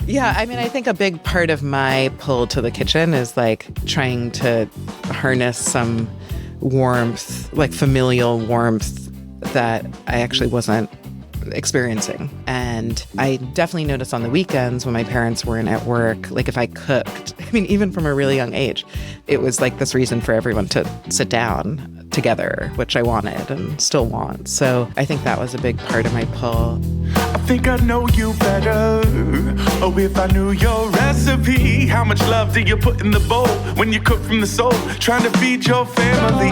Yeah, I mean, I think a big part of my pull to the kitchen is like trying to harness some warmth, like familial warmth that I actually wasn't experiencing. And I definitely noticed on the weekends when my parents weren't at work, like if I cooked, I mean, even from a really young age, it was like this reason for everyone to sit down together, which I wanted and still want. So I think that was a big part of my pull. I think I know you better. Oh, if I knew your recipe. How much love do you put in the bowl when you cook from the soul, trying to feed your family?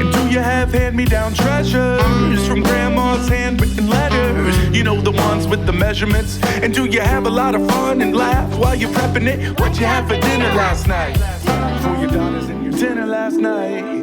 And do you have hand-me-down treasures from grandma's handwritten letters? You know, the ones with the measurements. And do you have a lot of fun and laugh while you're prepping it? What'd you have for dinner last night? For your daughters and your dinner last night.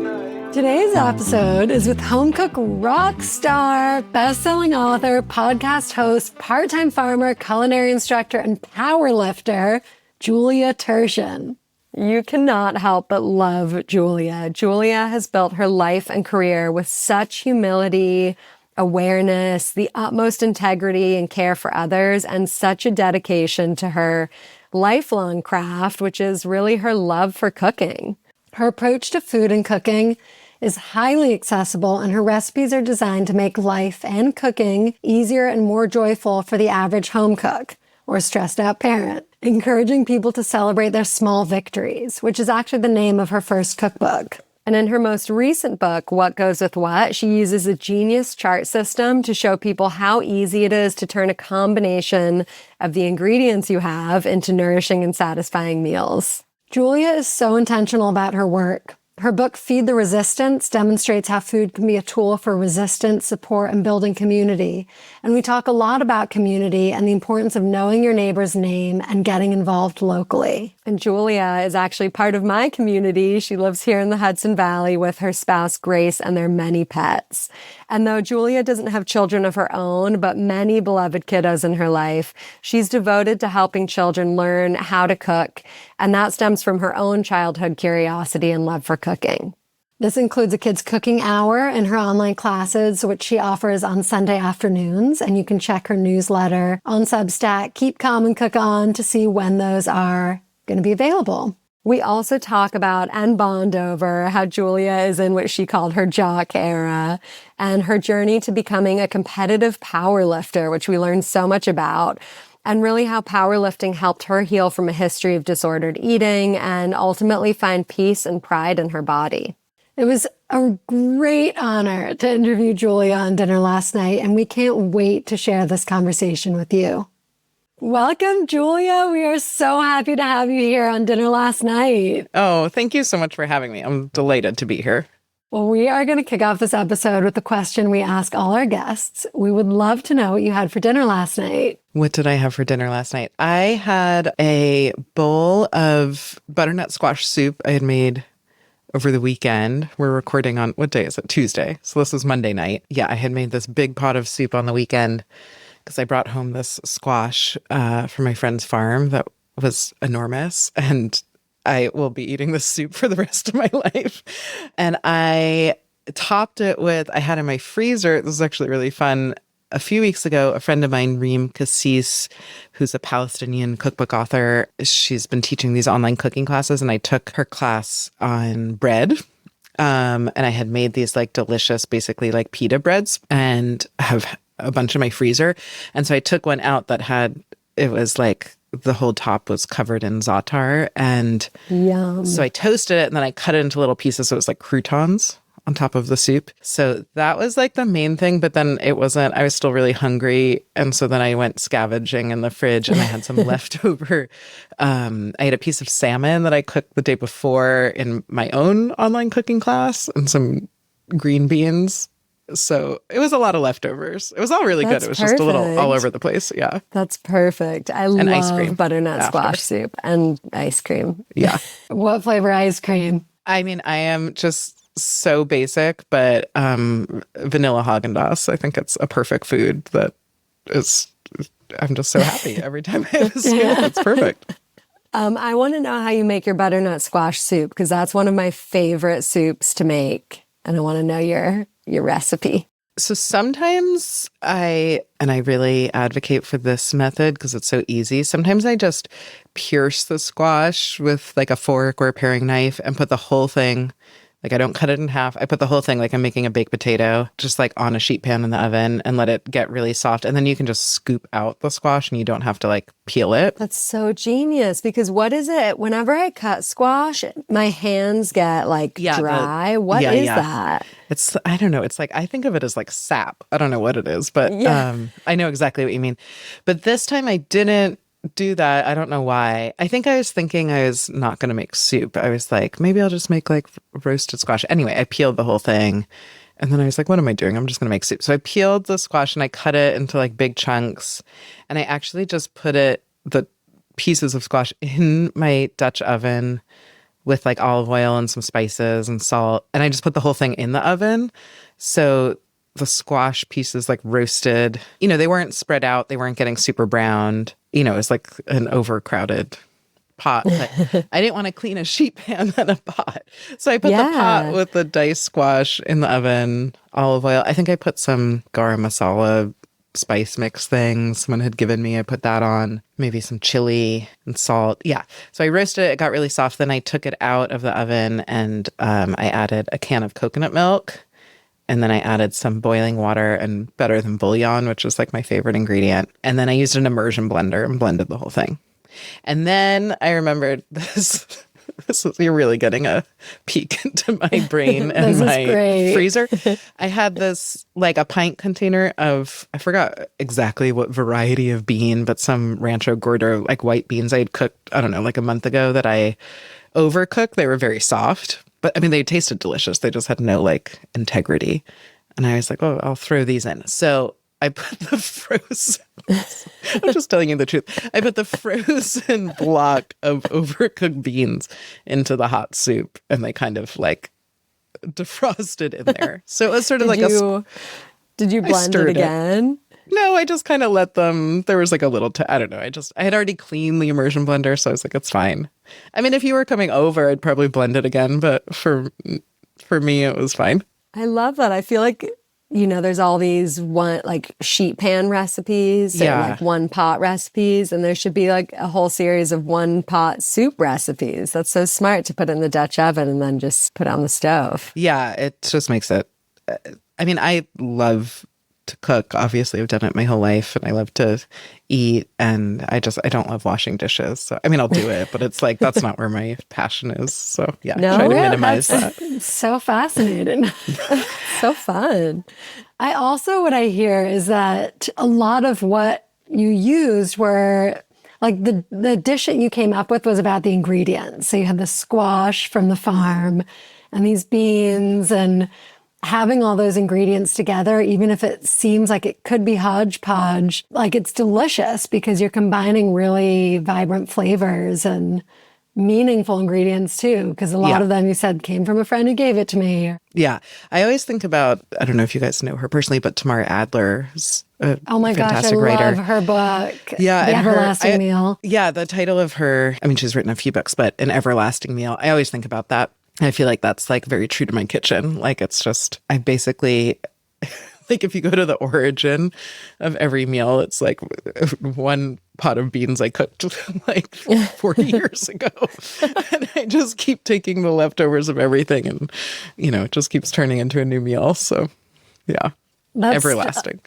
Today's episode is with home cook rock star, best-selling author, podcast host, part-time farmer, culinary instructor, and power lifter, Julia Turshen. You cannot help but love Julia. Julia has built her life and career with such humility, awareness, the utmost integrity and care for others, and such a dedication to her lifelong craft, which is really her love for cooking. Her approach to food and cooking is highly accessible, and her recipes are designed to make life and cooking easier and more joyful for the average home cook or stressed out parent, encouraging people to celebrate their small victories, which is actually the name of her first cookbook. And in her most recent book, What Goes With What, she uses a genius chart system to show people how easy it is to turn a combination of the ingredients you have into nourishing and satisfying meals. Julia is so intentional about her work. Her book, Feed the Resistance, demonstrates how food can be a tool for resistance, support, and building community. And we talk a lot about community and the importance of knowing your neighbor's name and getting involved locally. And Julia is actually part of my community. She lives here in the Hudson Valley with her spouse, Grace, and their many pets. And though Julia doesn't have children of her own, but many beloved kiddos in her life, she's devoted to helping children learn how to cook. And that stems from her own childhood curiosity and love for cooking. This includes a kids' cooking hour in her online classes, which she offers on Sunday afternoons. And you can check her newsletter on Substack, Keep Calm and Cook On, to see when those are going to be available. We also talk about and bond over how Julia is in what she called her jock era and her journey to becoming a competitive power lifter, which we learned so much about, and really how powerlifting helped her heal from a history of disordered eating and ultimately find peace and pride in her body. It was a great honor to interview Julia on dinner last night, and we can't wait to share this conversation with you. Welcome, Julia. We are so happy to have you here on dinner last night. Oh, thank you so much for having me. I'm delighted to be here. Well, we are going to kick off this episode with the question we ask all our guests. We would love to know what you had for dinner last night. What did I have for dinner last night? I had a bowl of butternut squash soup I had made over the weekend. We're recording on, what day is it? Tuesday. So this was Monday night. Yeah, I had made this big pot of soup on the weekend because I brought home this squash from my friend's farm that was enormous. And I will be eating this soup for the rest of my life. And I topped it with, I had in my freezer, this is actually really fun. A few weeks ago, a friend of mine, Reem Kassis, who's a Palestinian cookbook author, she's been teaching these online cooking classes, and I took her class on bread. And I had made these like delicious, basically like pita breads, and have a bunch in my freezer. And so I took one out that had, it was like the whole top was covered in za'atar. And Yum. So I toasted it and then I cut it into little pieces. So it was like croutons on top of the soup. So that was like the main thing, but then it wasn't, I was still really hungry. And so then I went scavenging in the fridge and I had some leftover. I had a piece of salmon that I cooked the day before in my own online cooking class and some green beans. So it was a lot of leftovers. It was all really good. It was just a little all over the place. Yeah. That's perfect. I love ice cream butternut squash soup and ice cream. Yeah. What flavor ice cream? I mean, I am just so basic, but vanilla Haagen-Dazs. I think it's a perfect food that is, I'm just so happy every time I have a soup. It's perfect. I want to know how you make your butternut squash soup, because that's one of my favorite soups to make. And I want to know your recipe. So sometimes I really advocate for this method because it's so easy. Sometimes I just pierce the squash with like a fork or a paring knife and put the whole thing, like I don't cut it in half. I put the whole thing like I'm making a baked potato, just like on a sheet pan in the oven and let it get really soft. And then you can just scoop out the squash and you don't have to like peel it. That's so genius because what is it? Whenever I cut squash, my hands get like dry. What is that? It's, I don't know. It's like, I think of it as like sap. I don't know what it is, but I know exactly what you mean. But this time I didn't do that. I don't know why. I think I was thinking I was not going to make soup. I was like, maybe I'll just make like roasted squash. Anyway, I peeled the whole thing. And then I was like, what am I doing? I'm just going to make soup. So I peeled the squash and I cut it into like big chunks. And I actually just put the pieces of squash in my Dutch oven with like olive oil and some spices and salt. And I just put the whole thing in the oven. So the squash pieces like roasted, they weren't spread out. They weren't getting super browned. It was like an overcrowded pot. But I didn't want to clean a sheet pan and a pot. So I put the pot with the diced squash in the oven, olive oil. I think I put some garam masala spice mix thing someone had given me. I put that on, maybe some chili and salt. Yeah. So I roasted it. It got really soft. Then I took it out of the oven and I added a can of coconut milk. And then I added some boiling water and better than bouillon, which is like my favorite ingredient. And then I used an immersion blender and blended the whole thing. And then I remembered this. You're really getting a peek into my brain and my freezer. I had this like a pint container of, I forgot exactly what variety of bean, but some Rancho Gordo like white beans I had cooked, I don't know, like a month ago that I overcooked. They were very soft. But I mean, they tasted delicious. They just had no like integrity. And I was like, oh, I'll throw these in. So I put the frozen, I'm just telling you the truth. I put the frozen block of overcooked beans into the hot soup and they kind of like defrosted in there. So it was sort of Did you blend it again? No, I just kind of let them, there was like a little, I don't know. I had already cleaned the immersion blender. So I was like, it's fine. I mean, if you were coming over, I'd probably blend it again. But for me, it was fine. I love that. I feel like, there's all these like sheet pan recipes or like one pot recipes. And there should be like a whole series of one pot soup recipes. That's so smart to put in the Dutch oven and then just put it on the stove. Yeah, it just makes it, I mean, I love to cook. Obviously, I've done it my whole life and I love to eat and I don't love washing dishes. So, I mean, I'll do it, but it's like, that's not where my passion is. So yeah, try to minimize that. So fascinating. So fun. I also, what I hear is that a lot of what you used were like the dish that you came up with was about the ingredients. So you had the squash from the farm and these beans and having all those ingredients together, even if it seems like it could be hodgepodge, like it's delicious because you're combining really vibrant flavors and meaningful ingredients too. Because a lot of them, you said, came from a friend who gave it to me. Yeah. I always think about, I don't know if you guys know her personally, but Tamara Adler's oh my gosh, I writer. love her book, yeah, The Everlasting Meal. Yeah, the title of her, I mean, she's written a few books, but An Everlasting Meal. I always think about that. I feel like that's like very true to my kitchen. Like it's just, I basically, like if you go to the origin of every meal, it's like one pot of beans I cooked like 40 years ago. And I just keep taking the leftovers of everything and, it just keeps turning into a new meal. So yeah, that's everlasting.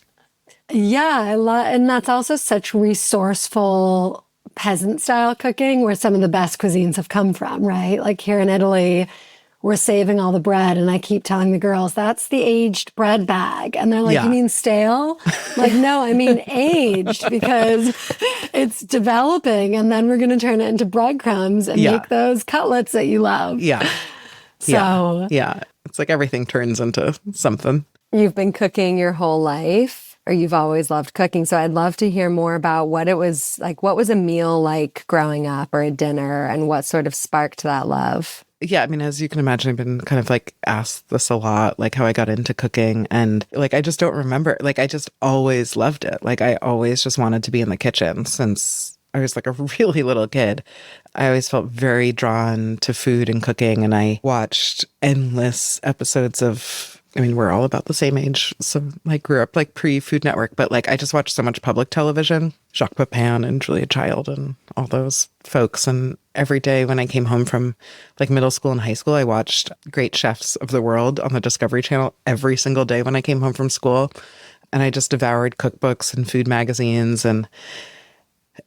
Yeah, I love, and that's also such resourceful peasant style cooking where some of the best cuisines have come from, right? Like here in Italy, we're saving all the bread. And I keep telling the girls, that's the aged bread bag. And they're like, you mean stale? Like, no, I mean aged because it's developing. And then we're going to turn it into breadcrumbs and make those cutlets that you love. Yeah. So, yeah. It's like everything turns into something. You've been cooking your whole life. Or you've always loved cooking. So I'd love to hear more about what it was like. What was a meal like growing up or a dinner and what sort of sparked that love? Yeah, I mean, as you can imagine, I've been kind of like asked this a lot, like how I got into cooking. And like, I just don't remember. Like, I just always loved it. Like, I always just wanted to be in the kitchen since I was like a really little kid. I always felt very drawn to food and cooking. And I watched endless episodes of I mean, we're all about the same age. So like grew up like pre-Food Network, but like I just watched so much public television, Jacques Pepin and Julia Child and all those folks. And every day when I came home from like middle school and high school, I watched Great Chefs of the World on the Discovery Channel every single day when I came home from school. And I just devoured cookbooks and food magazines. And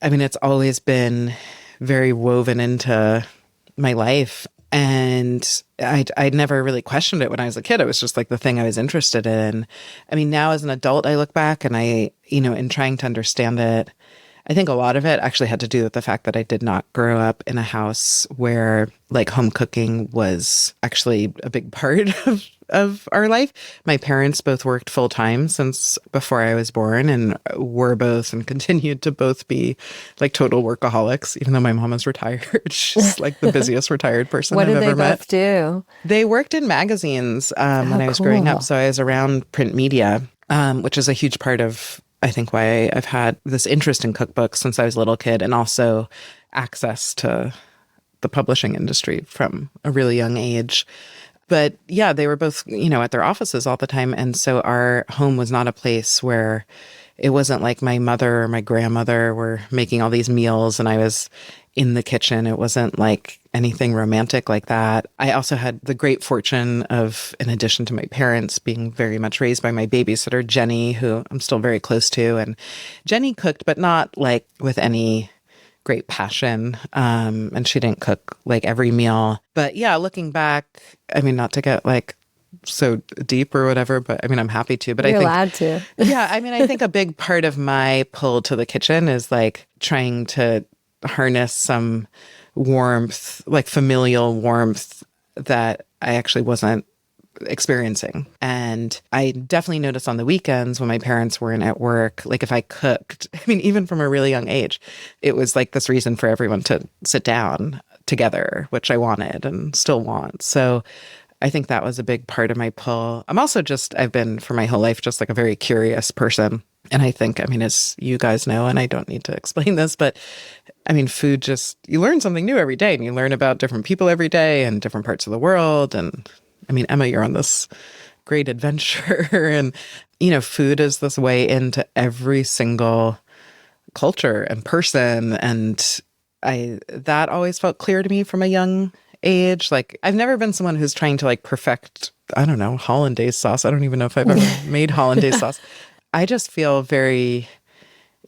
I mean, it's always been very woven into my life. And I never really questioned it when I was a kid. It was just like the thing I was interested in. I mean, now as an adult, I look back and in trying to understand it, I think a lot of it actually had to do with the fact that I did not grow up in a house where like home cooking was actually a big part of our life. My parents both worked full time since before I was born and were both and continued to both be like total workaholics, even though my mom is retired. She's like the busiest retired person I've ever met. What did they both do? They worked in magazines when I was growing up. So I was around print media, which is a huge part of, I think, why I've had this interest in cookbooks since I was a little kid, and also access to the publishing industry from a really young age. But yeah, they were both, at their offices all the time. And so our home was not a place where it wasn't like my mother or my grandmother were making all these meals and I was in the kitchen. It wasn't like anything romantic like that. I also had the great fortune of, in addition to my parents, being very much raised by my babysitter, Jenny, who I'm still very close to. And Jenny cooked, but not like with any great passion. And she didn't cook like every meal. But yeah, looking back, I mean, not to get like so deep or whatever, but I mean, I'm happy to. But You're I think allowed to. Yeah, I mean, I think a big part of my pull to the kitchen is like trying to harness some warmth, like familial warmth that I actually wasn't experiencing. And I definitely noticed on the weekends when my parents weren't at work, like if I cooked, I mean, even from a really young age, it was like this reason for everyone to sit down together, which I wanted and still want. So I think that was a big part of my pull. I've been for my whole life just like a very curious person. And I think, I mean, as you guys know, and I don't need to explain this, but I mean, food just, you learn something new every day and you learn about different people every day and different parts of the world. And I mean, Emma, you're on this great adventure and, food is this way into every single culture and person. And that always felt clear to me from a young age. Like I've never been someone who's trying to like perfect, I don't know, hollandaise sauce. I don't even know if I've ever made hollandaise sauce. I just feel very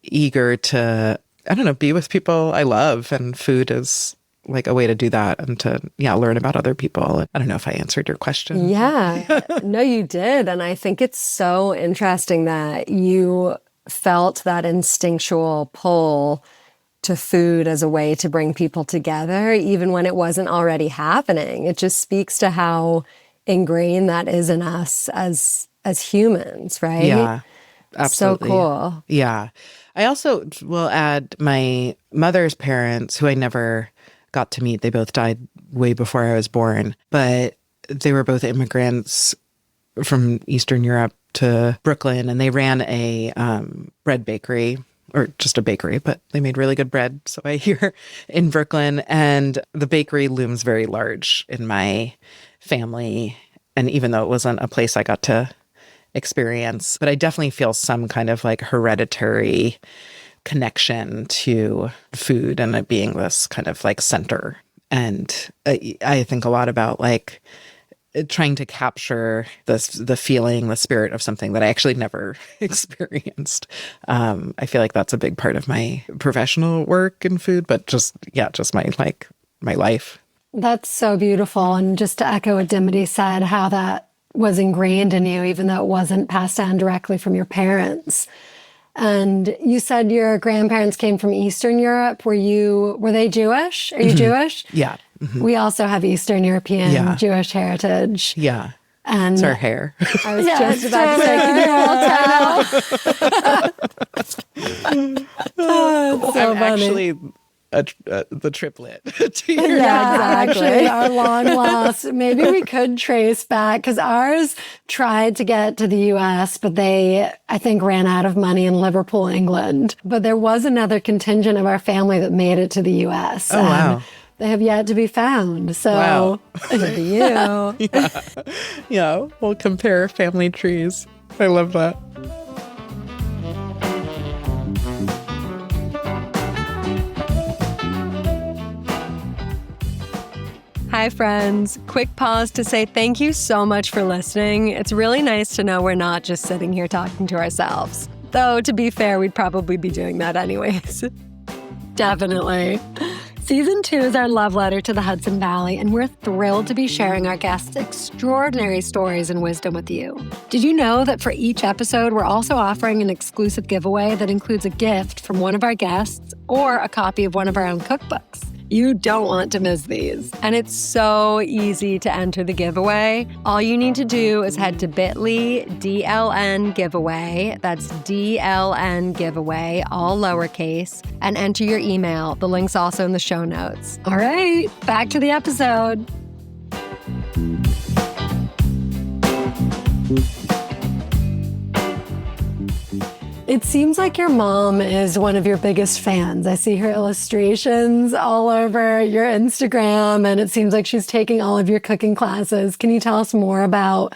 eager to, I don't know, be with people I love, and food is like a way to do that and to, learn about other people. I don't know if I answered your question. Yeah, no, you did. And I think it's so interesting that you felt that instinctual pull to food as a way to bring people together, even when it wasn't already happening. It just speaks to how ingrained that is in us as humans, right? Yeah, absolutely. So cool. Yeah. I also will add my mother's parents, who I never got to meet. They both died way before I was born, but they were both immigrants from Eastern Europe to Brooklyn, and they ran a bread bakery, or just a bakery, but they made really good bread, so I hear, in Brooklyn. And the bakery looms very large in my family. And even though it wasn't a place I got to experience, but I definitely feel some kind of like hereditary connection to food and it being this kind of like center. And I think a lot about like trying to capture the feeling, the spirit of something that I actually never experienced. I feel like that's a big part of my professional work in food, but just my life. That's so beautiful. And just to echo what Dimity said, how that was ingrained in you, even though it wasn't passed down directly from your parents. And you said your grandparents came from Eastern Europe. Were they Jewish? Are you Jewish? Yeah. Mm-hmm. We also have Eastern European Jewish heritage. Yeah. And it's our hair. I was just about to say, can you all tell? I'm actually the triplet to your yeah, actually, our long lost. Maybe we could trace back, because ours tried to get to the U.S., but they, I think, ran out of money in Liverpool, England. But there was another contingent of our family that made it to the U.S. Oh, wow. They have yet to be found. So Wow. Maybe you. Yeah, we'll compare family trees. I love that. Hi, friends. Quick pause to say thank you so much for listening. It's really nice to know we're not just sitting here talking to ourselves. Though, to be fair, we'd probably be doing that anyways. definitely. Season 2 is our love letter to the Hudson Valley, and we're thrilled to be sharing our guests' extraordinary stories and wisdom with you. Did you know that for each episode, we're also offering an exclusive giveaway that includes a gift from one of our guests or a copy of one of our own cookbooks? You don't want to miss these. And it's so easy to enter the giveaway. All you need to do is head to bit.ly DLN giveaway. That's DLN giveaway, all lowercase, and enter your email. The link's also in the show notes. All right, back to the episode. It seems like your mom is one of your biggest fans. I see her illustrations all over your Instagram, and it seems like she's taking all of your cooking classes. Can you tell us more about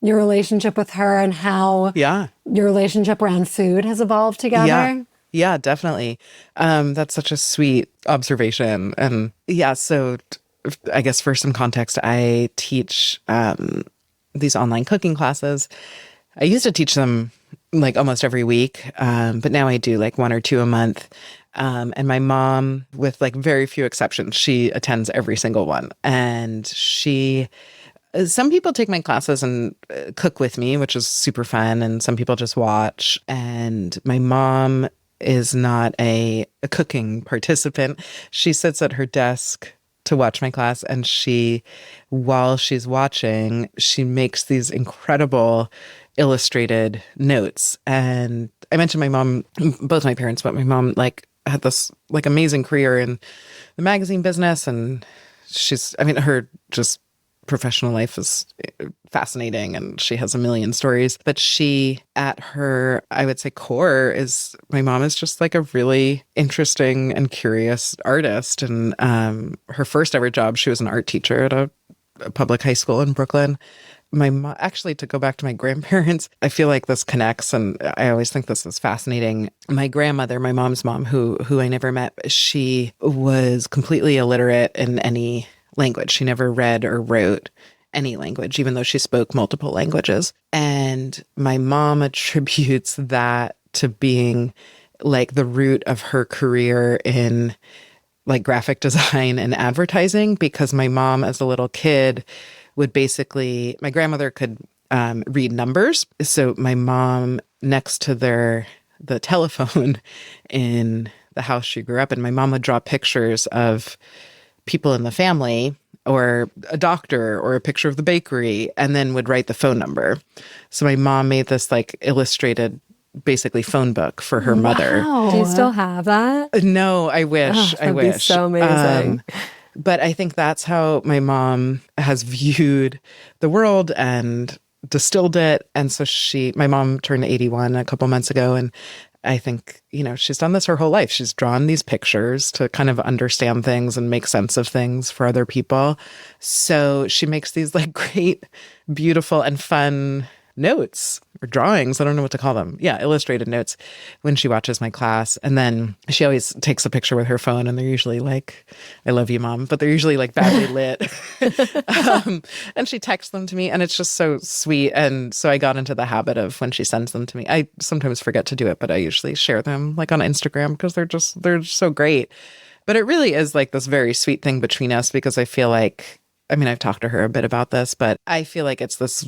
your relationship with her and how your relationship around food has evolved together? Yeah, definitely. That's such a sweet observation. And yeah, so I guess for some context, I teach these online cooking classes. I used to teach them like almost every week, but now I do like 1 or 2 a month. And my mom, with like very few exceptions, she attends every single one. And some people take my classes and cook with me, which is super fun. And some people just watch. And my mom is not a cooking participant. She sits at her desk to watch my class, and while she's watching, she makes these incredible illustrated notes. And I mentioned my mom, both my parents, but my mom like had this like amazing career in the magazine business, and her just professional life is fascinating, and she has a million stories. But she, at her, I would say, core, my mom is just like a really interesting and curious artist. And her first ever job, she was an art teacher at a public high school in Brooklyn. My mom, actually, to go back to my grandparents, I feel like this connects, and I always think this is fascinating. My grandmother, my mom's mom, who I never met, she was completely illiterate in any language. She never read or wrote any language, even though she spoke multiple languages. And my mom attributes that to being like the root of her career in like graphic design and advertising, because my mom, as a little kid, would basically, my grandmother could read numbers. So my mom, next to the telephone in the house she grew up in, my mom would draw pictures of people in the family, or a doctor, or a picture of the bakery, and then would write the phone number. So my mom made this like illustrated, basically phone book for her mother. Do you still have that? No, I wish. I wish. Be so amazing. But I think that's how my mom has viewed the world and distilled it. And so my mom turned 81 a couple months ago, and I think, she's done this her whole life. She's drawn these pictures to kind of understand things and make sense of things for other people. So she makes these like great, beautiful and fun notes or drawings. I don't know what to call them. Yeah, illustrated notes when she watches my class. And then she always takes a picture with her phone, and they're usually like, I love you, Mom, but they're usually like badly lit. And she texts them to me, and it's just so sweet. And so I got into the habit of, when she sends them to me, I sometimes forget to do it, but I usually share them like on Instagram, because they're so great. But it really is like this very sweet thing between us, because I feel like, I've talked to her a bit about this, but I feel like it's this,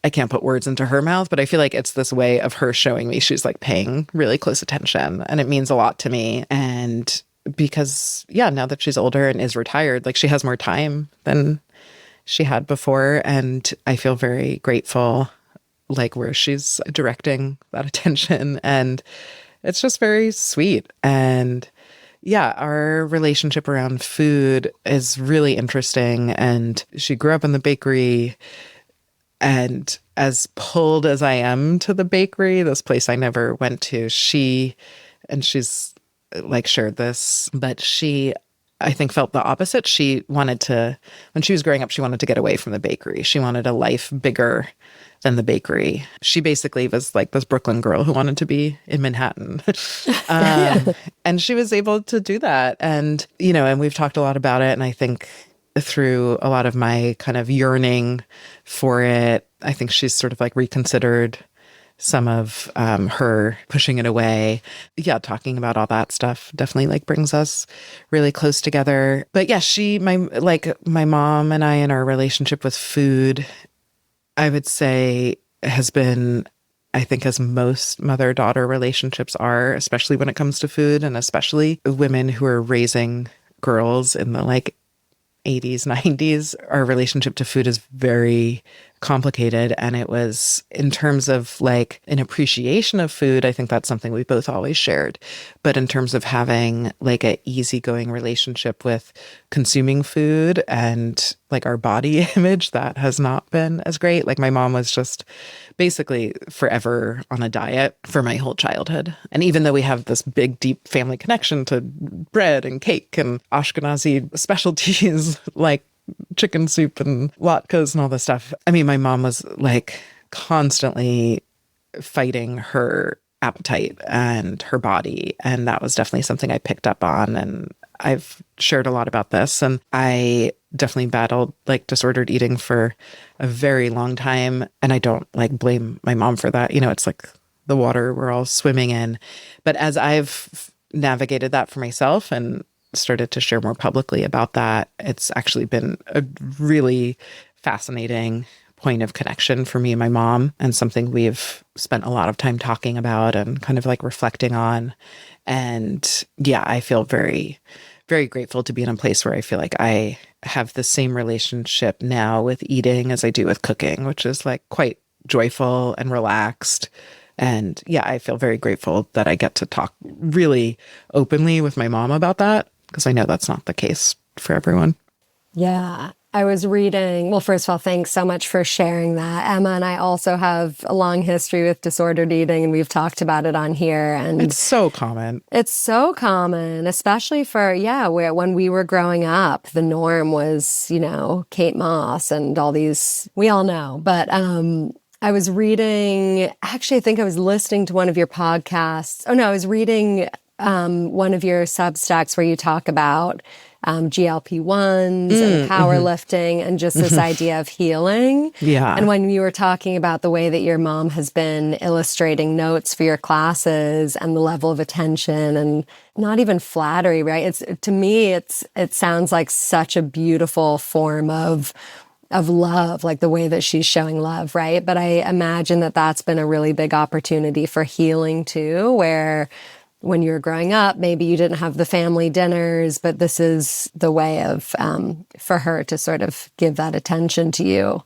I can't put words into her mouth, but I feel like it's this way of her showing me she's like paying really close attention, and it means a lot to me. And because, now that she's older and is retired, like she has more time than she had before. And I feel very grateful, like where she's directing that attention. And it's just very sweet. And our relationship around food is really interesting. And she grew up in the bakery. And as pulled as I am to the bakery, this place I never went to, she's like shared this, but she I think felt the opposite. When she was growing up, she wanted to get away from the bakery. She wanted a life bigger than the bakery. She basically was like this Brooklyn girl who wanted to be in Manhattan. And she was able to do that. And, and we've talked a lot about it. And I think through a lot of my kind of yearning for it, I think she's sort of like reconsidered some of her pushing it away. Yeah, talking about all that stuff definitely like brings us really close together. But yeah, my mom and I in our relationship with food, I would say has been, I think as most mother-daughter relationships are, especially when it comes to food, and especially women who are raising girls in the like 80s, 90s, our relationship to food is very complicated. And it was, in terms of like an appreciation of food, I think that's something we both always shared. But in terms of having like a easygoing relationship with consuming food and like our body image, that has not been as great. Like my mom was just basically forever on a diet for my whole childhood. And even though we have this big, deep family connection to bread and cake and Ashkenazi specialties like chicken soup and latkes and all this stuff, I mean, my mom was like constantly fighting her appetite and her body. And that was definitely something I picked up on. And I've shared a lot about this. And I definitely battled like disordered eating for a very long time. And I don't like blame my mom for that. It's like the water we're all swimming in. But as I've navigated that for myself and started to share more publicly about that, it's actually been a really fascinating point of connection for me and my mom, and something we've spent a lot of time talking about and kind of like reflecting on. And yeah, I feel very, very grateful to be in a place where I feel like I have the same relationship now with eating as I do with cooking, which is like quite joyful and relaxed. And yeah, I feel very grateful that I get to talk really openly with my mom about that, because I know that's not the case for everyone. Yeah. I was reading, well, first of all, thanks so much for sharing that, Emma. And I also have a long history with disordered eating, and we've talked about it on here. And it's so common. It's so common, especially for, where when we were growing up, the norm was, Kate Moss and all these, we all know. But I was reading, actually, I think I was listening to one of your podcasts. Oh, no, I was reading one of your Substacks where you talk about GLP-1s and powerlifting and just this idea of healing. Yeah. And when you were talking about the way that your mom has been illustrating notes for your classes and the level of attention and not even flattery, right? To me, it sounds like such a beautiful form of love, like the way that she's showing love, right? But I imagine that that's been a really big opportunity for healing too, where when you were growing up, maybe you didn't have the family dinners, but this is the way of, for her to sort of give that attention to you.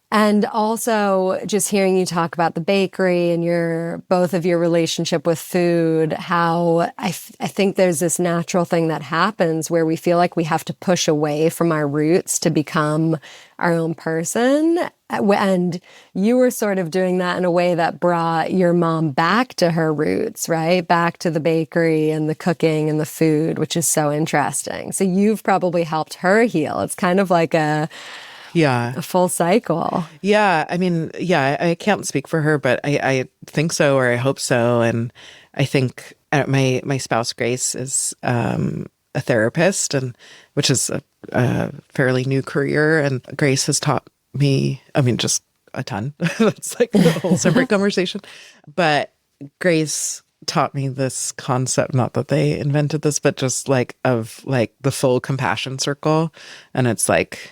And also just hearing you talk about the bakery and both of your relationship with food, how I think there's this natural thing that happens where we feel like we have to push away from our roots to become our own person. And you were sort of doing that in a way that brought your mom back to her roots, right? Back to the bakery and the cooking and the food, which is so interesting. So you've probably helped her heal. It's kind of like a full cycle. Yeah. I mean, yeah, I can't speak for her, but I think so, or I hope so. And I think my spouse, Grace, is a therapist, and which is a fairly new career. And Grace has taught me, I mean, just a ton. That's like a whole separate conversation. But Grace taught me this concept, not that they invented this, but just like of like the full compassion circle. And it's like,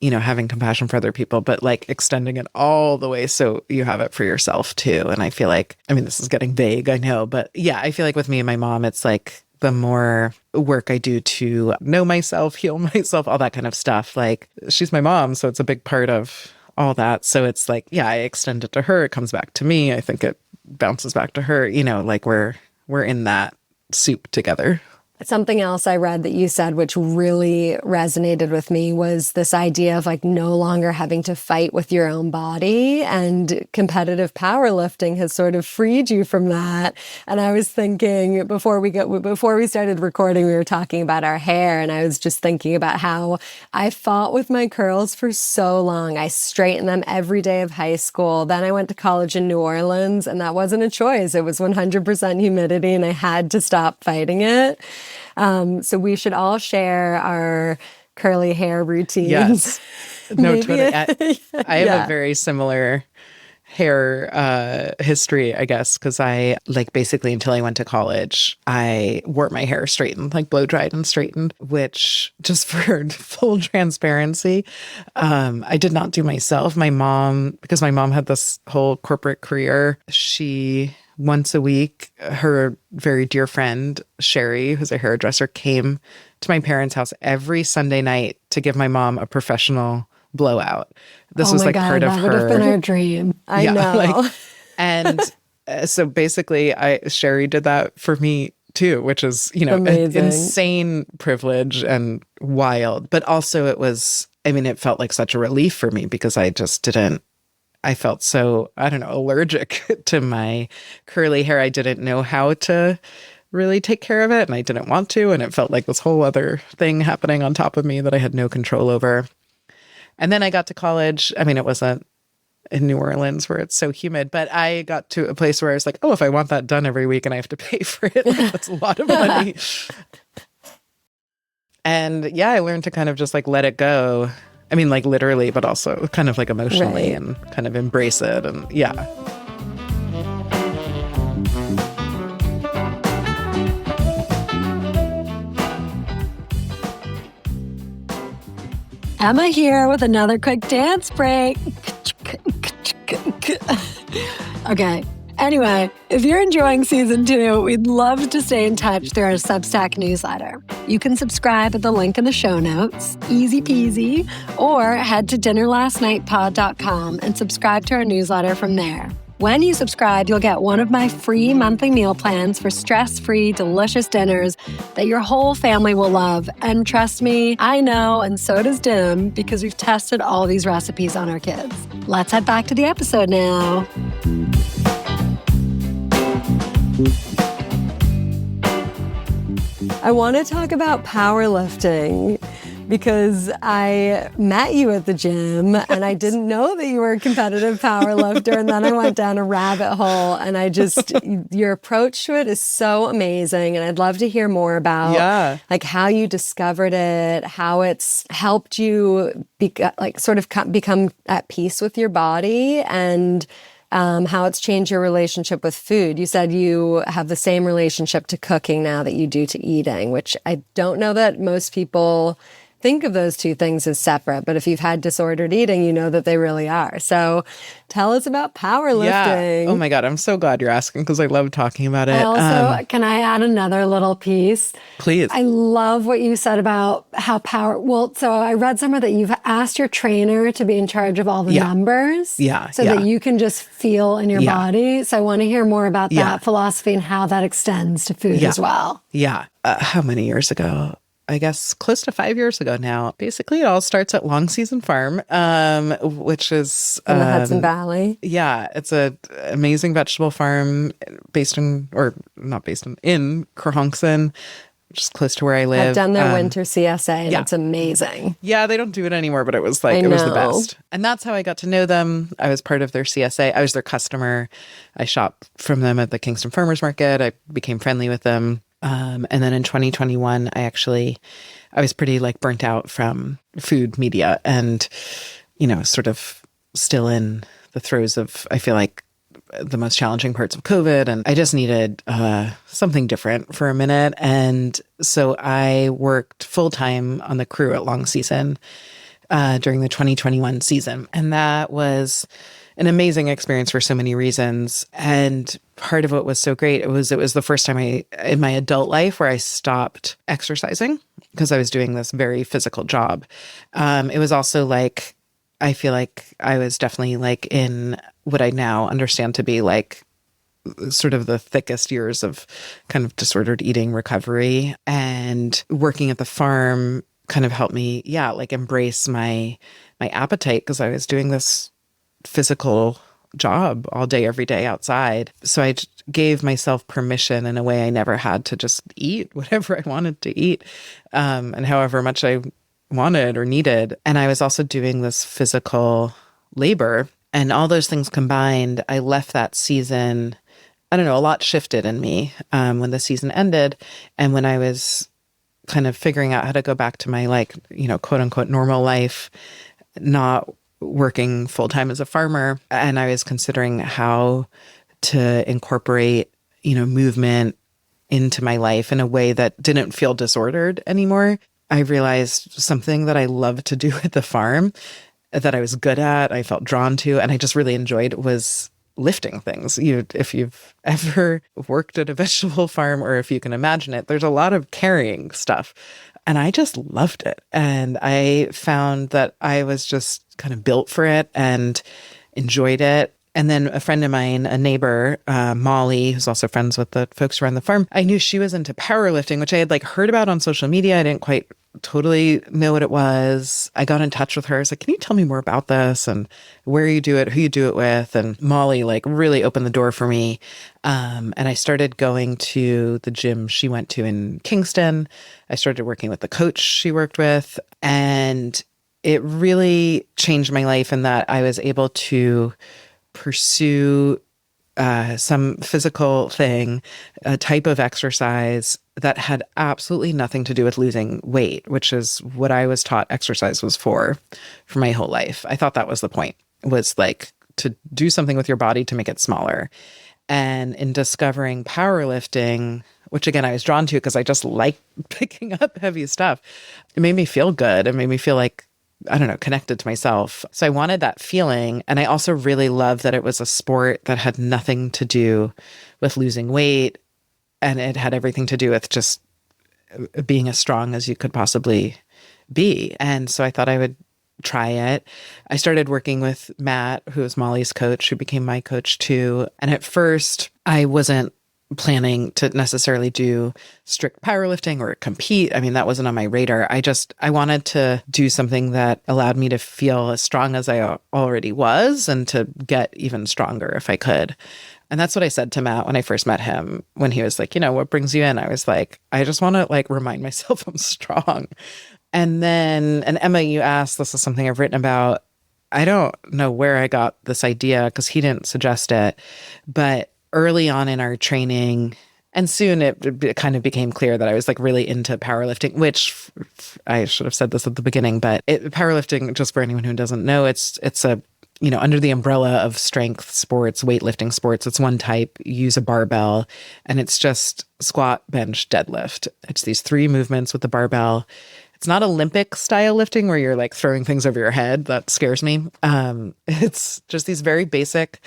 having compassion for other people, but like extending it all the way so you have it for yourself too. And I feel like, I mean, this is getting vague, I know, but yeah, I feel like with me and my mom, it's like the more work I do to know myself, heal myself, all that kind of stuff. Like she's my mom, so it's a big part of all that. So it's like, yeah, I extend it to her. It comes back to me. I think it bounces back to her, like we're in that soup together. Something else I read that you said, which really resonated with me, was this idea of like no longer having to fight with your own body, and competitive powerlifting has sort of freed you from that. And I was thinking before we started recording, we were talking about our hair, and I was just thinking about how I fought with my curls for so long. I straightened them every day of high school. Then I went to college in New Orleans, and that wasn't a choice. It was 100% humidity, and I had to stop fighting it. So we should all share our curly hair routines. Yes. No, Maybe totally. I have a very similar hair history, I guess, because I basically until I went to college, I wore my hair straightened, like blow dried and straightened, which just for full transparency, I did not do myself. My mom, because my mom had this whole corporate career, she once a week, her very dear friend, Sherry, who's a hairdresser, came to my parents' house every Sunday night to give my mom a professional blowout. This was part of her. That would have been our dream. I know. And so basically, Sherry did that for me too, which is, an insane privilege and wild. But also it felt like such a relief for me because I felt so, allergic to my curly hair. I didn't know how to really take care of it, and I didn't want to. And it felt like this whole other thing happening on top of me that I had no control over. And then I got to college. It wasn't in New Orleans where it's so humid, but I got to a place where I was like, oh, if I want that done every week and I have to pay for it, that's a lot of money. And I learned to kind of just let it go. Literally, but also kind of emotionally, and kind of embrace it. And Emma here with another quick dance break. Okay. Anyway, if you're enjoying season 2, we'd love to stay in touch through our Substack newsletter. You can subscribe at the link in the show notes, easy peasy, or head to dinnerlastnightpod.com and subscribe to our newsletter from there. When you subscribe, you'll get one of my free monthly meal plans for stress-free, delicious dinners that your whole family will love. And trust me, I know, and so does Dim, because we've tested all these recipes on our kids. Let's head back to the episode now. I want to talk about powerlifting because I met you at the gym and I didn't know that you were a competitive powerlifter. And then I went down a rabbit hole, and your approach to it is so amazing. And I'd love to hear more about how you discovered it, how it's helped you become at peace with your body, and how it's changed your relationship with food. You said you have the same relationship to cooking now that you do to eating, which I don't know that most people think of those two things as separate, but if you've had disordered eating, you know that they really are. So tell us about powerlifting. Yeah. Oh my God, I'm so glad you're asking because I love talking about it. Can I add another little piece? Please. I love what you said about how so I read somewhere that you've asked your trainer to be in charge of all the numbers. So that you can just feel in your body. So I want to hear more about that philosophy and how that extends to food as well. Yeah. How many years ago? I guess close to 5 years ago now. Basically, it all starts at Long Season Farm, which is in the Hudson Valley. Yeah, it's an amazing vegetable farm in Kerhonkson, which is close to where I live. I've done their winter CSA, and it's amazing. Yeah, they don't do it anymore, but it was it was the best. And that's how I got to know them. I was part of their CSA. I was their customer. I shopped from them at the Kingston Farmers Market. I became friendly with them. And then in 2021, I was pretty burnt out from food media and, sort of still in the throes of, I feel like, the most challenging parts of COVID. And I just needed something different for a minute. And so I worked full time on the crew at Long Season during the 2021 season. And that was an amazing experience for so many reasons. And part of what was so great, it was the first time in my adult life where I stopped exercising because I was doing this very physical job. It was also I feel like I was definitely in what I now understand to be sort of the thickest years of kind of disordered eating recovery, and working at the farm kind of helped me, like embrace my appetite, because I was doing this physical job all day, every day outside. So I gave myself permission in a way I never had to just eat whatever I wanted to eat, and however much I wanted or needed. And I was also doing this physical labor, and all those things combined, I left that season. I don't know, a lot shifted in me when the season ended, and when I was kind of figuring out how to go back to my, like, quote unquote normal life, not working full time as a farmer. And I was considering how to incorporate, movement into my life in a way that didn't feel disordered anymore. I realized something that I loved to do at the farm, that I was good at, I felt drawn to, and I just really enjoyed, was lifting things. If you've ever worked at a vegetable farm, or if you can imagine it, there's a lot of carrying stuff. And I just loved it. And I found that I was just kind of built for it and enjoyed it. And then a friend of mine, a neighbor, Molly, who's also friends with the folks who run the farm, I knew she was into powerlifting, which I had like heard about on social media. I didn't quite totally know what it was. I got in touch with her. I was like, can you tell me more about this and where you do it, who you do it with? And Molly like really opened the door for me. And I started going to the gym she went to in Kingston. I started working with the coach she worked with, and it really changed my life in that I was able to pursue some physical thing, a type of exercise that had absolutely nothing to do with losing weight, which is what I was taught exercise was for my whole life. I thought that was the point, was like to do something with your body to make it smaller. And in discovering powerlifting, which again, I was drawn to because I just like picking up heavy stuff, it made me feel good. It made me feel like, I don't know, connected to myself. So I wanted that feeling. And I also really loved that it was a sport that had nothing to do with losing weight. And it had everything to do with just being as strong as you could possibly be. And so I thought I would try it. I started working with Matt, who was Molly's coach, who became my coach too. And at first I wasn't planning to necessarily do strict powerlifting or compete. I mean, that wasn't on my radar. I wanted to do something that allowed me to feel as strong as I already was and to get even stronger if I could. And that's what I said to Matt when I first met him, when he was like, what brings you in? I was like, I just want to like remind myself I'm strong. And then, and Emma, you asked, this is something I've written about. I don't know where I got this idea because he didn't suggest it, but early on in our training, and soon it kind of became clear that I was like really into powerlifting, which I should have said this at the beginning, but powerlifting, just for anyone who doesn't know, it's a, under the umbrella of strength sports, weightlifting sports. It's one type, you use a barbell, and it's just squat, bench, deadlift. It's these 3 movements with the barbell. It's not Olympic style lifting where you're like throwing things over your head. That scares me. It's just these very basic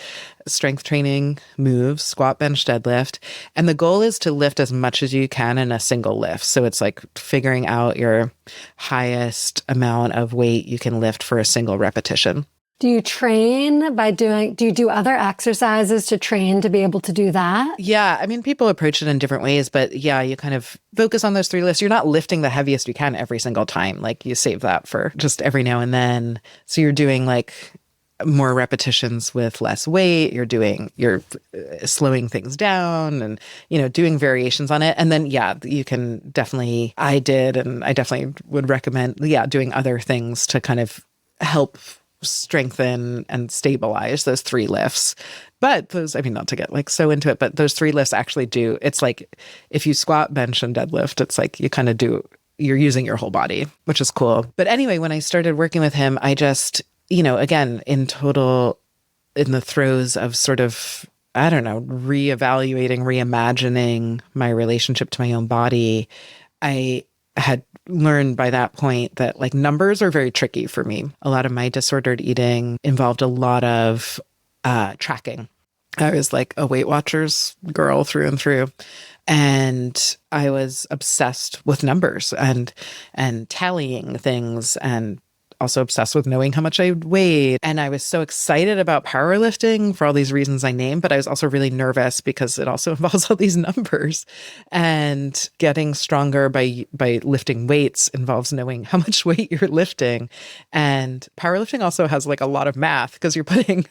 strength training moves, squat, bench, deadlift. And the goal is to lift as much as you can in a single lift. So it's like figuring out your highest amount of weight you can lift for a single repetition. Do you train do you do other exercises to train to be able to do that? Yeah. I mean, people approach it in different ways, but yeah, you kind of focus on those 3 lifts. You're not lifting the heaviest you can every single time. Like you save that for just every now and then. So you're doing like more repetitions with less weight. You're slowing things down and, doing variations on it. And then, yeah, you can definitely, I did, and I definitely would recommend, doing other things to kind of help strengthen and stabilize those 3 lifts. But those, I mean, not to get like so into it, but those 3 lifts actually do, it's like if you squat, bench, and deadlift, it's like you kind of you're using your whole body, which is cool. But anyway, when I started working with him, I just, again, in the throes of sort of, I don't know, reevaluating, reimagining my relationship to my own body, I had learned by that point that like numbers are very tricky for me. A lot of my disordered eating involved a lot of tracking. I was like a Weight Watchers girl through and through. And I was obsessed with numbers and tallying things and also obsessed with knowing how much I weighed. And I was so excited about powerlifting for all these reasons I named, but I was also really nervous because it also involves all these numbers. And getting stronger by lifting weights involves knowing how much weight you're lifting. And powerlifting also has like a lot of math because you're putting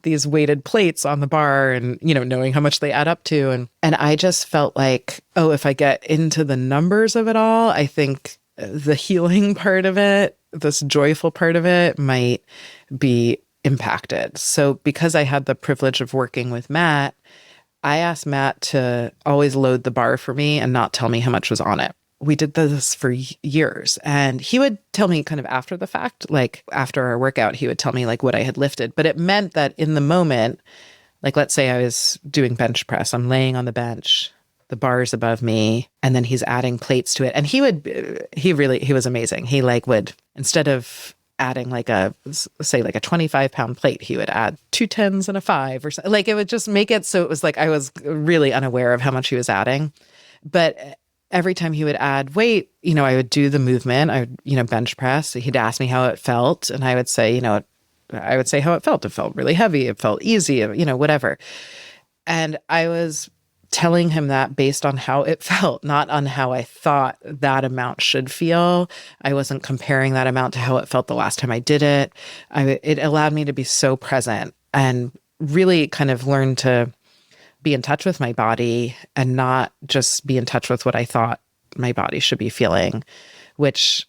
these weighted plates on the bar and, knowing how much they add up to. And I just felt like, oh, if I get into the numbers of it all, I think the healing part of it, this joyful part of it might be impacted. So because I had the privilege of working with Matt, I asked Matt to always load the bar for me and not tell me how much was on it. We did this for years, and he would tell me kind of after the fact, like after our workout, he would tell me like what I had lifted. But it meant that in the moment, like let's say I was doing bench press, I'm laying on the bench, the bar's above me, and then he's adding plates to it. And he was amazing. He like would, instead of adding like a 25-pound plate, he would add 2 10s and a 5 or something. Like it would just make it so it was like I was really unaware of how much he was adding. But every time he would add weight, I would do the movement. I would, bench press. He'd ask me how it felt. And I would say, how it felt. It felt really heavy. It felt easy, whatever. And I was telling him that based on how it felt, not on how I thought that amount should feel. I wasn't comparing that amount to how it felt the last time I did it. It allowed me to be so present and really kind of learn to be in touch with my body and not just be in touch with what I thought my body should be feeling, which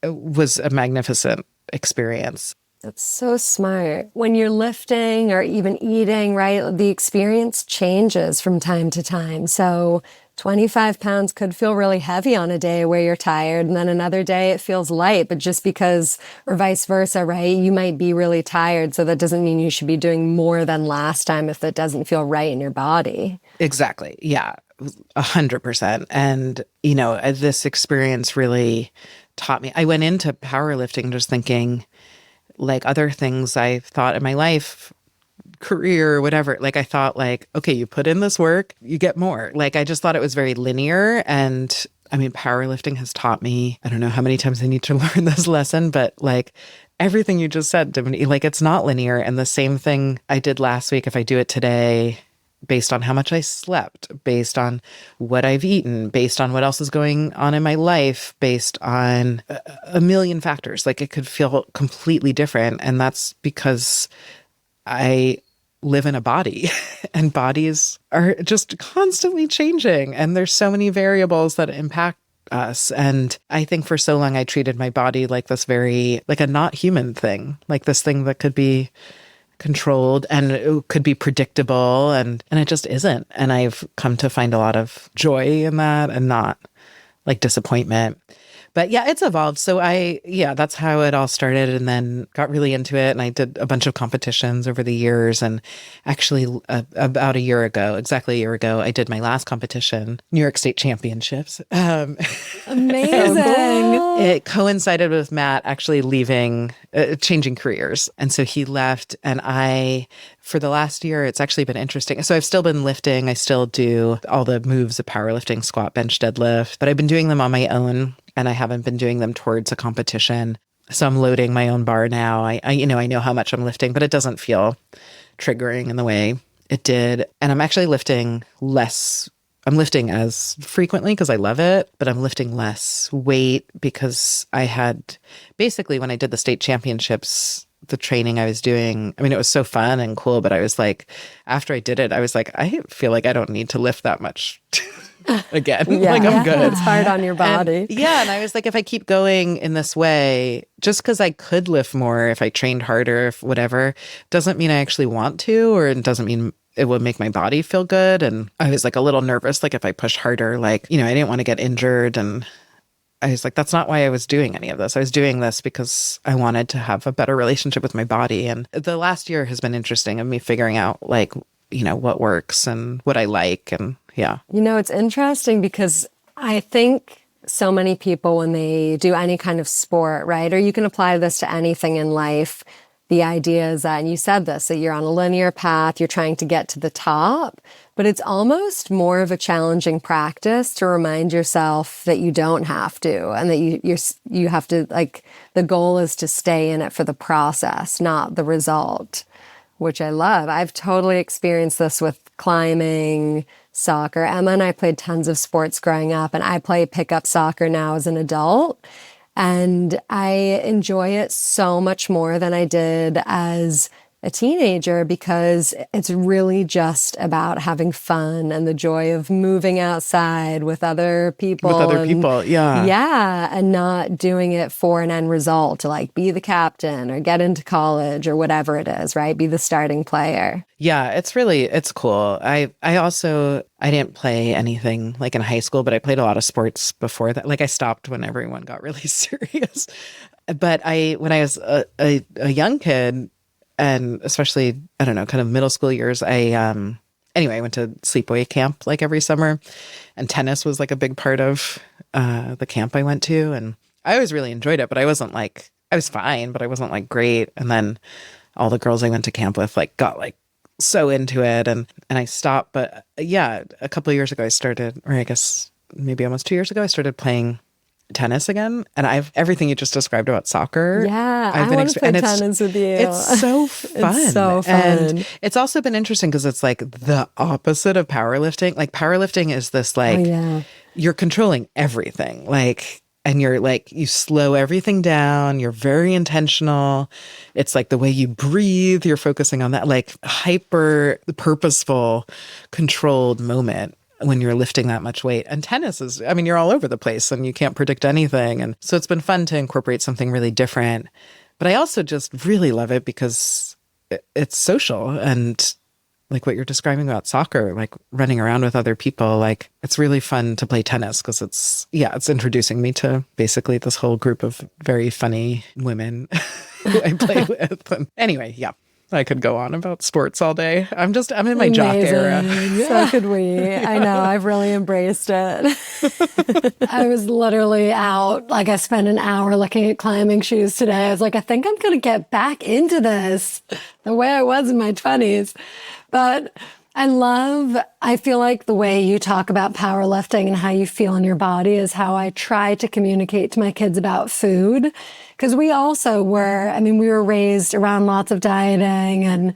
was a magnificent experience. That's so smart. When you're lifting or even eating, right, the experience changes from time to time. So 25 pounds could feel really heavy on a day where you're tired, and then another day it feels light, but just because, or vice versa, right? You might be really tired, so that doesn't mean you should be doing more than last time if that doesn't feel right in your body. Exactly. Yeah, 100%. And, this experience really taught me. I went into powerlifting just thinking, like other things I thought in my life, career, whatever, like I thought like, okay, you put in this work, you get more. Like I just thought it was very linear. And I mean, powerlifting has taught me, I don't know how many times I need to learn this lesson, but like everything you just said, Dominique, like it's not linear. And the same thing I did last week, if I do it today, based on how much I slept, based on what I've eaten, based on what else is going on in my life, based on a million factors. Like it could feel completely different. And that's because I live in a body and bodies are just constantly changing. And there's so many variables that impact us. And I think for so long I treated my body like this like a not human thing, like this thing that could be controlled and it could be predictable, and it just isn't. And I've come to find a lot of joy in that and not like disappointment. But yeah, it's evolved. So that's how it all started, and then got really into it. And I did a bunch of competitions over the years. And actually about exactly a year ago, I did my last competition, New York State Championships. Amazing. It coincided with Matt actually leaving, changing careers. And so he left, and for the last year, it's actually been interesting. So I've still been lifting. I still do all the moves of powerlifting, squat, bench, deadlift, but I've been doing them on my own. And I haven't been doing them towards a competition. So I'm loading my own bar now. I know how much I'm lifting, but it doesn't feel triggering in the way it did. And I'm actually lifting less. I'm lifting as frequently because I love it, but I'm lifting less weight because I had basically, when I did the state championships, the training I was doing, I mean, it was so fun and cool, but I was like, after I did it, I was like, I feel like I don't need to lift that much again. Yeah. Like I'm good. It's hard on your body. And I was like, if I keep going in this way, just because I could lift more if I trained harder, if whatever, doesn't mean I actually want to, or it doesn't mean it would make my body feel good. And I was like a little nervous, like if I push harder, like, I didn't want to get injured. And I was like, that's not why I was doing any of this. I was doing this because I wanted to have a better relationship with my body. And the last year has been interesting of me figuring out like, what works and what I like. And yeah. It's interesting because I think so many people, when they do any kind of sport, right, or you can apply this to anything in life, the idea is that, and you said this, that you're on a linear path, you're trying to get to the top, but it's almost more of a challenging practice to remind yourself that you don't have to, and that you have to, like, the goal is to stay in it for the process, not the result, which I love. I've totally experienced this with climbing, soccer. Emma and I played tons of sports growing up, and I play pickup soccer now as an adult. And I enjoy it so much more than I did as a teenager, because it's really just about having fun and the joy of moving outside with other people. Yeah. Yeah, and not doing it for an end result to, like, be the captain or get into college or whatever it is, right? Be the starting player. Yeah, it's cool. I didn't play anything like in high school, but I played a lot of sports before that. Like, I stopped when everyone got really serious. But when I was a young kid, and especially, I don't know, kind of middle school years, I went to sleepaway camp like every summer, and tennis was like a big part of the camp I went to, and I always really enjoyed it. But I was fine, but I wasn't like great. And then all the girls I went to camp with like got like so into it, and I stopped. But yeah, a couple of years ago I started, or I guess maybe almost 2 years ago, I started playing tennis again, and I've everything you just described about soccer. Yeah, I want to play tennis with you. It's so fun. It's so fun. And it's also been interesting because it's like the opposite of powerlifting. Like, powerlifting is this like, you're controlling everything. Like, and you're like, you slow everything down. You're very intentional. It's like the way you breathe, you're focusing on that, like hyper purposeful, controlled moment when you're lifting that much weight. And tennis is, I mean, you're all over the place and you can't predict anything. And so it's been fun to incorporate something really different. But I also just really love it because it's social, and like what you're describing about soccer, like running around with other people, like it's really fun to play tennis because it's introducing me to basically this whole group of very funny women who I play with. And anyway, yeah. I could go on about sports all day. I'm in my jock era. So could we. I know. I've really embraced it. I was literally out. Like, I spent an hour looking at climbing shoes today. I was like, I think I'm going to get back into this the way I was in my 20s. But I feel like the way you talk about powerlifting and how you feel in your body is how I try to communicate to my kids about food. Because we also we were raised around lots of dieting and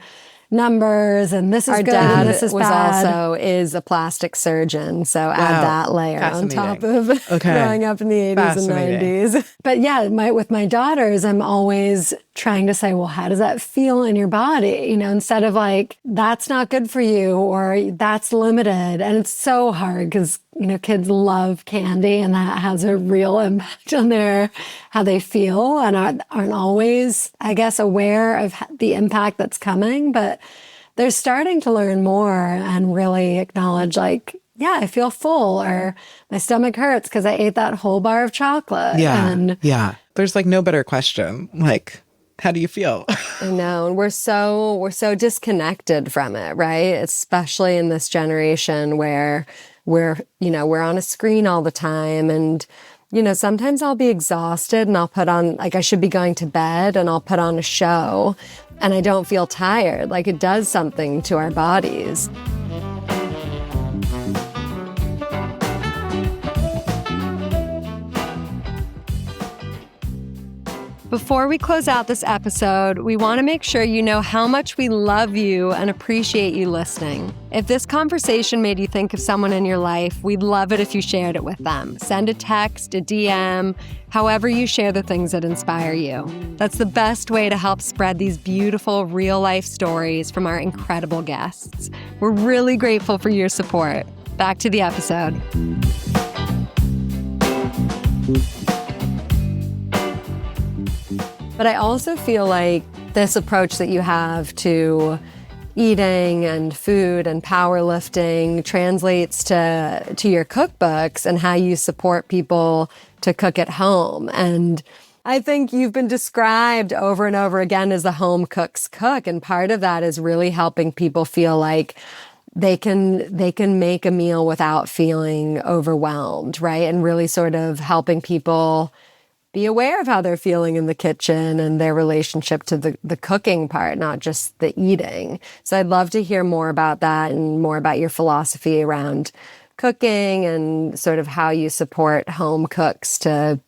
numbers, and this is Our good, dad this is was bad. also is a plastic surgeon, so add that layer on top of growing up in the 80s and 90s. But yeah, with my daughters, I'm always trying to say, well, how does that feel in your body? You know, instead of like, that's not good for you or that's limited. And it's so hard because, you know, kids love candy, and that has a real impact on how they feel, and aren't always, I guess, aware of the impact that's coming. But they're starting to learn more and really acknowledge, like, yeah, I feel full, or my stomach hurts because I ate that whole bar of chocolate. Yeah. There's like no better question. Like, how do you feel? I know. And we're so disconnected from it, right? Especially in this generation where we're on a screen all the time. And, you know, sometimes I'll be exhausted and I'll put on, like, I should be going to bed, and I'll put on a show and I don't feel tired. Like, it does something to our bodies. Before we close out this episode, we want to make sure you know how much we love you and appreciate you listening. If this conversation made you think of someone in your life, we'd love it if you shared it with them. Send a text, a DM, however you share the things that inspire you. That's the best way to help spread these beautiful real-life stories from our incredible guests. We're really grateful for your support. Back to the episode. But I also feel like this approach that you have to eating and food and powerlifting translates to your cookbooks and how you support people to cook at home. And I think you've been described over and over again as the home cook's cook. And part of that is really helping people feel like they can make a meal without feeling overwhelmed, right? And really sort of helping people be aware of how they're feeling in the kitchen and their relationship to the cooking part, not just the eating. So I'd love to hear more about that and more about your philosophy around cooking and sort of how you support home cooks to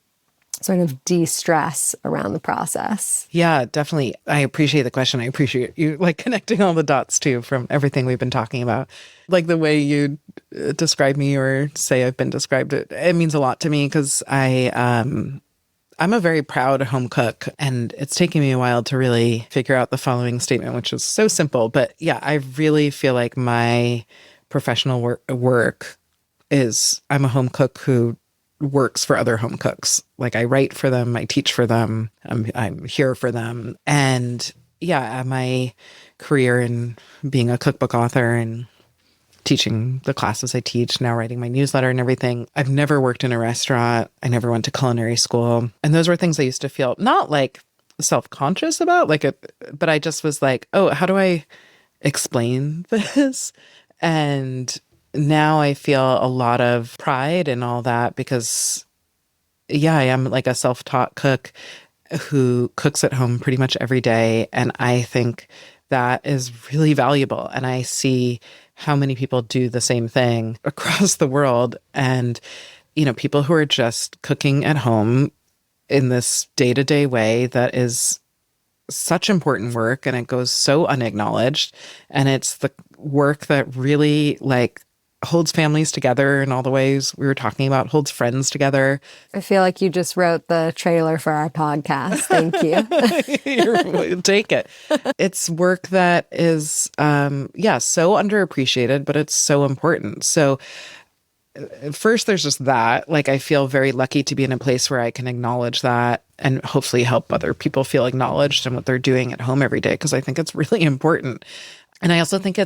sort of de-stress around the process. Yeah, definitely. I appreciate the question. I appreciate you like connecting all the dots too from everything we've been talking about. Like the way you describe me or say I've been described, it means a lot to me because I'm a very proud home cook, and it's taken me a while to really figure out the following statement, which is so simple. But yeah, I really feel like my professional work is I'm a home cook who works for other home cooks. Like I write for them, I teach for them, I'm here for them. And yeah, my career in being a cookbook author and teaching the classes I teach, now writing my newsletter and everything. I've never worked in a restaurant. I never went to culinary school. And those were things I used to feel not like self-conscious about, but I just was like, oh, how do I explain this? And now I feel a lot of pride in all that because, yeah, I am like a self-taught cook who cooks at home pretty much every day. And I think that is really valuable. And I see how many people do the same thing across the world. And, you know, people who are just cooking at home in this day-to-day way that is such important work and it goes so unacknowledged. And it's the work that really like holds families together in all the ways we were talking about, holds friends together. I feel like you just wrote the trailer for our podcast. Thank you. Take it. It's work that is, so underappreciated, but it's so important. So first, there's just that. Like, I feel very lucky to be in a place where I can acknowledge that and hopefully help other people feel acknowledged in what they're doing at home every day, because I think it's really important. And I also think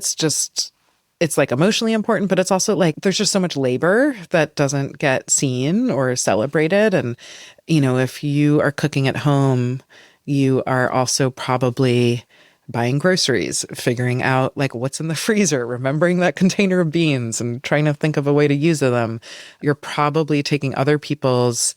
it's like emotionally important, but it's also like there's just so much labor that doesn't get seen or celebrated. And, you know, if you are cooking at home, you are also probably buying groceries, figuring out like what's in the freezer, remembering that container of beans and trying to think of a way to use them. You're probably taking other people's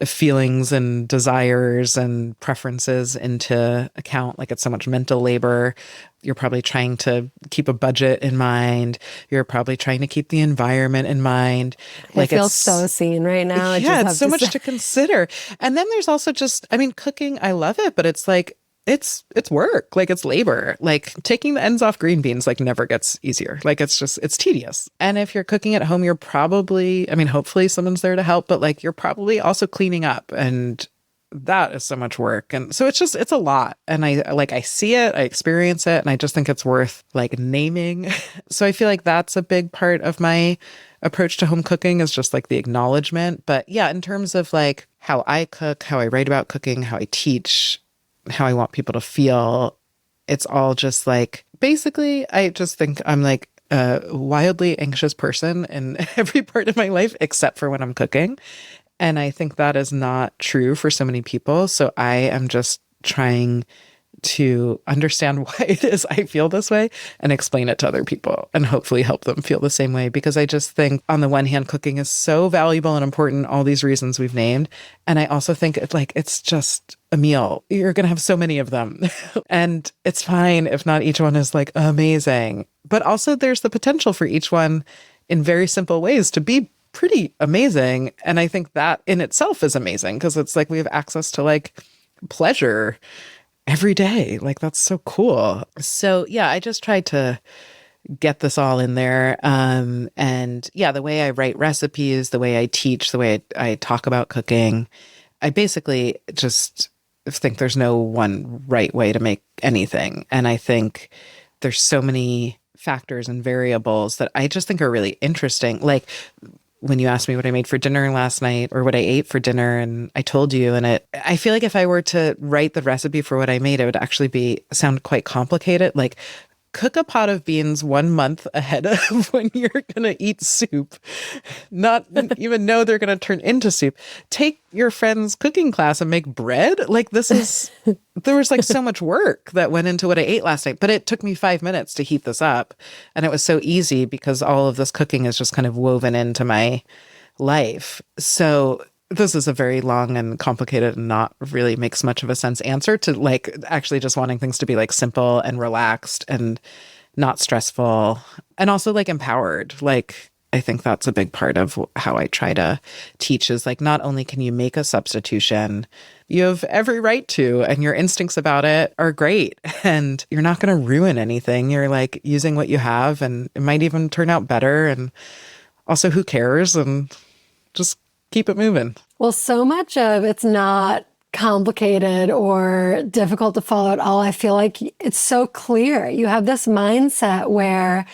feelings and desires and preferences into account. Like it's so much mental labor. You're probably trying to keep a budget in mind. You're probably trying to keep the environment in mind. Like I feel so seen right now. It's so much to consider. And then there's also cooking, I love it, but it's like, it's work. Like it's labor. Like taking the ends off green beans like never gets easier. Like it's tedious. And if you're cooking at home, you're probably, hopefully someone's there to help, but like you're probably also cleaning up, and that is so much work. And so it's a lot. And I see it, I experience it, and I just think it's worth like naming. So I feel like that's a big part of my approach to home cooking is just like the acknowledgement. But yeah, in terms of like how I cook, how I write about cooking, how I teach, how I want people to feel, it's all just like, basically, I just think I'm like a wildly anxious person in every part of my life, except for when I'm cooking. And I think that is not true for so many people. So I am just trying to understand why it is I feel this way and explain it to other people and hopefully help them feel the same way. Because I just think on the one hand, cooking is so valuable and important, all these reasons we've named. And I also think it's just a meal. You're going to have so many of them and it's fine if not each one is like amazing. But also there's the potential for each one in very simple ways to be pretty amazing. And I think that in itself is amazing because it's like we have access to like pleasure every day. Like that's so cool. So yeah, I just tried to get this all in there. And yeah, the way I write recipes, the way I teach, the way I talk about cooking, I basically just think there's no one right way to make anything. And I think there's so many factors and variables that I just think are really interesting. Like when you asked me what I made for dinner last night or what I ate for dinner, and I told you, and I feel like if I were to write the recipe for what I made, it would actually sound quite complicated. Like cook a pot of beans 1 month ahead of when you're going to eat soup, not even know they're going to turn into soup. Take your friend's cooking class and make bread. Like there was like so much work that went into what I ate last night, but it took me 5 minutes to heat this up. And it was so easy because all of this cooking is just kind of woven into my life. So this is a very long and complicated and not really makes much of a sense answer to like actually just wanting things to be like simple and relaxed and not stressful and also like empowered. Like, I think that's a big part of how I try to teach is like, not only can you make a substitution, you have every right to, and your instincts about it are great and you're not going to ruin anything. You're like using what you have and it might even turn out better. And also who cares? And just keep it moving. Well, so much of it's not complicated or difficult to follow at all. I feel like it's so clear. You have this mindset where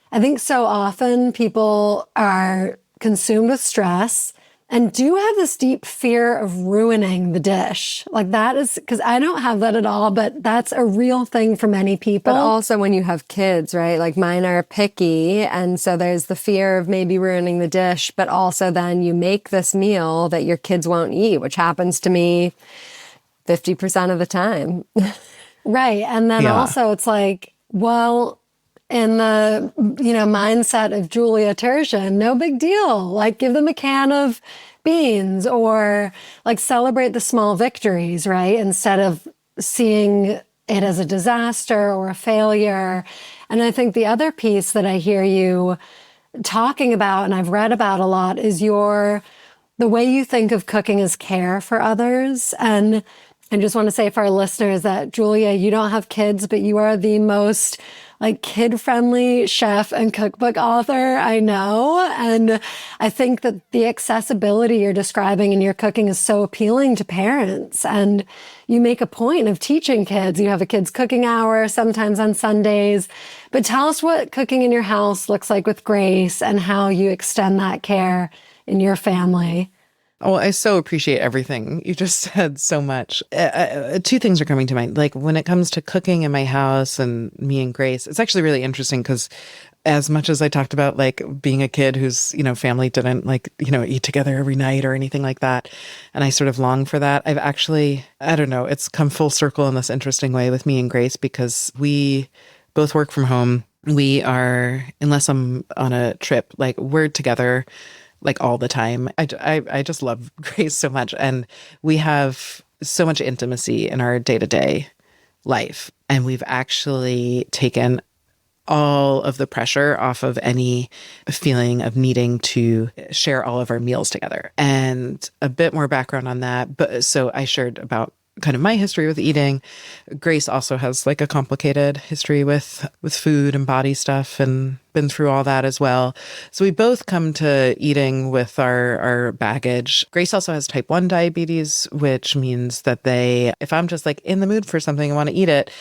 I think so often people are consumed with stress and do have this deep fear of ruining the dish. Like that is, because I don't have that at all, but that's a real thing for many people. But also when you have kids, right? Like mine are picky. And so there's the fear of maybe ruining the dish, but also then you make this meal that your kids won't eat, which happens to me 50% of the time. Right. And then also it's like, well, in the, mindset of Julia Turshen, no big deal. Like give them a can of beans or like celebrate the small victories, right? Instead of seeing it as a disaster or a failure. And I think the other piece that I hear you talking about and I've read about a lot is the way you think of cooking as care for others. And I just want to say for our listeners that Julia, you don't have kids, but you are the most like kid-friendly chef and cookbook author I know. And I think that the accessibility you're describing in your cooking is so appealing to parents. And you make a point of teaching kids. You have a kids' cooking hour, sometimes on Sundays. But tell us what cooking in your house looks like with Grace and how you extend that care in your family. Oh, I so appreciate everything you just said so much. Two things are coming to mind. Like when it comes to cooking in my house and me and Grace, it's actually really interesting because as much as I talked about like being a kid whose, family didn't like, eat together every night or anything like that. And I sort of long for that. I've actually, I don't know, it's come full circle in this interesting way with me and Grace because we both work from home. We are, unless I'm on a trip, like we're together like all the time. I just love Grace so much. And we have so much intimacy in our day-to-day life. And we've actually taken all of the pressure off of any feeling of needing to share all of our meals together. And a bit more background on that. But so I shared about kind of my history with eating. Grace also has like a complicated history with food and body stuff and been through all that as well. So we both come to eating with our baggage. Grace also has type 1 diabetes, which means that if I'm just like in the mood for something, I want to eat it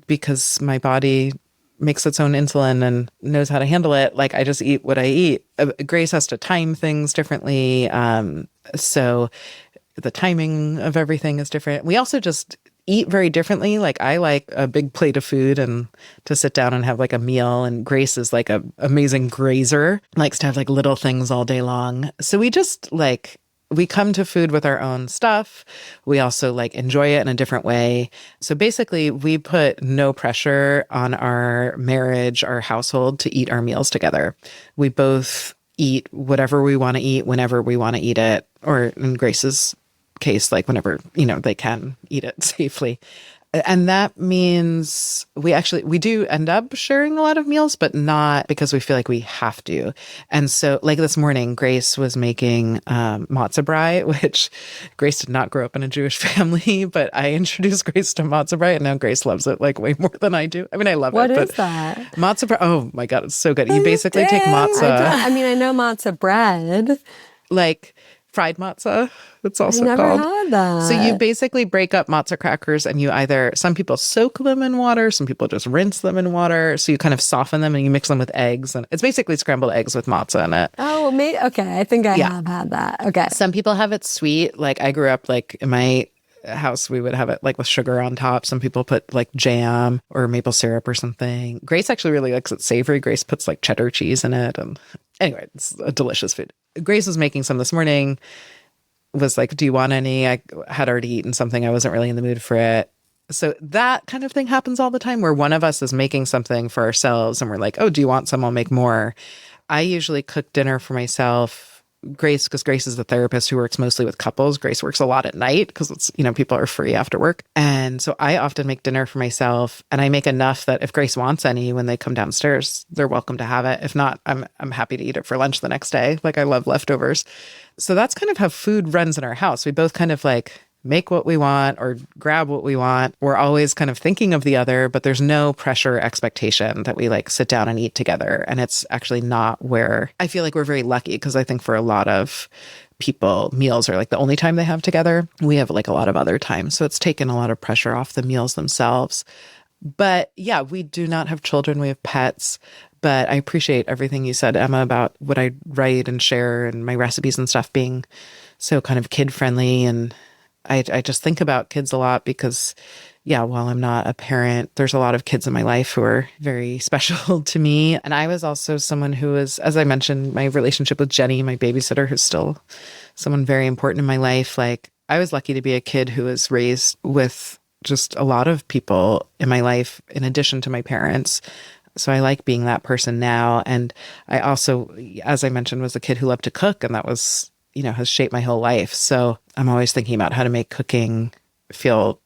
because my body makes its own insulin and knows how to handle it. Like I just eat what I eat. Grace has to time things differently. So the timing of everything is different. We also just eat very differently. Like I like a big plate of food and to sit down and have like a meal. And Grace is like a amazing grazer, likes to have like little things all day long. So we just like, we come to food with our own stuff. We also like enjoy it in a different way. So basically we put no pressure on our marriage, our household to eat our meals together. We both eat whatever we want to eat whenever we want to eat it, or in Grace's case, like whenever, they can eat it safely. And that means we do end up sharing a lot of meals, but not because we feel like we have to. And so like this morning, Grace was making matzo brie, which Grace did not grow up in a Jewish family, but I introduced Grace to matzo brie and now Grace loves it like way more than I do. I mean, I love What it. is that? Matzo brie, oh my God, it's so good. You basically take matzah. I know matzo bread. Like fried matzah, it's also I never called. had that. So you basically break up matzah crackers and you some people soak them in water, some people just rinse them in water. So you kind of soften them and you mix them with eggs. And it's basically scrambled eggs with matzah in it. Oh, okay. I think I have had that. Okay. Some people have it sweet. Like I grew up like in my house, we would have it like with sugar on top. Some people put like jam or maple syrup or something. Grace actually really likes it savory. Grace puts like cheddar cheese in it. And anyway, it's a delicious food. Grace was making some this morning, was like, do you want any? I had already eaten something. I wasn't really in the mood for it. So that kind of thing happens all the time where one of us is making something for ourselves and we're like, oh, do you want some? I'll make more. I usually cook dinner for myself Grace, because Grace is the therapist who works mostly with couples. Grace works a lot at night because it's, people are free after work. And so I often make dinner for myself, and I make enough that if Grace wants any when they come downstairs, they're welcome to have it. If not, I'm happy to eat it for lunch the next day. Like, I love leftovers. So that's kind of how food runs in our house. We both kind of like make what we want or grab what we want. We're always kind of thinking of the other, but there's no pressure or expectation that we like sit down and eat together. And it's actually not where I feel like we're very lucky, because I think for a lot of people, meals are like the only time they have together. We have like a lot of other time. So it's taken a lot of pressure off the meals themselves. But yeah, we do not have children. We have pets. But I appreciate everything you said, Emma, about what I write and share and my recipes and stuff being so kind of kid friendly. And I just think about kids a lot because, yeah, while I'm not a parent, there's a lot of kids in my life who are very special to me. And I was also someone who was, as I mentioned, my relationship with Jenny, my babysitter, who's still someone very important in my life. Like, I was lucky to be a kid who was raised with just a lot of people in my life in addition to my parents. So I like being that person now. And I also, as I mentioned, was a kid who loved to cook, and that was, has shaped my whole life. So I'm always thinking about how to make cooking feel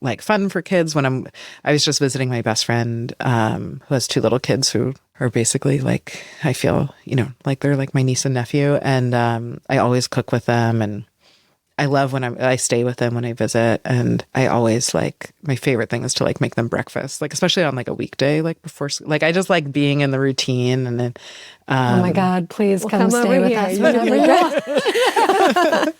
like fun for kids. I was just visiting my best friend who has 2 little kids who are basically like, I feel, like they're like my niece and nephew. And I always cook with them, and I love when I stay with them when I visit. And I always like, my favorite thing is to like make them breakfast, like especially on like a weekday, like before, like I just like being in the routine. And then oh my God, please come stay with us whenever.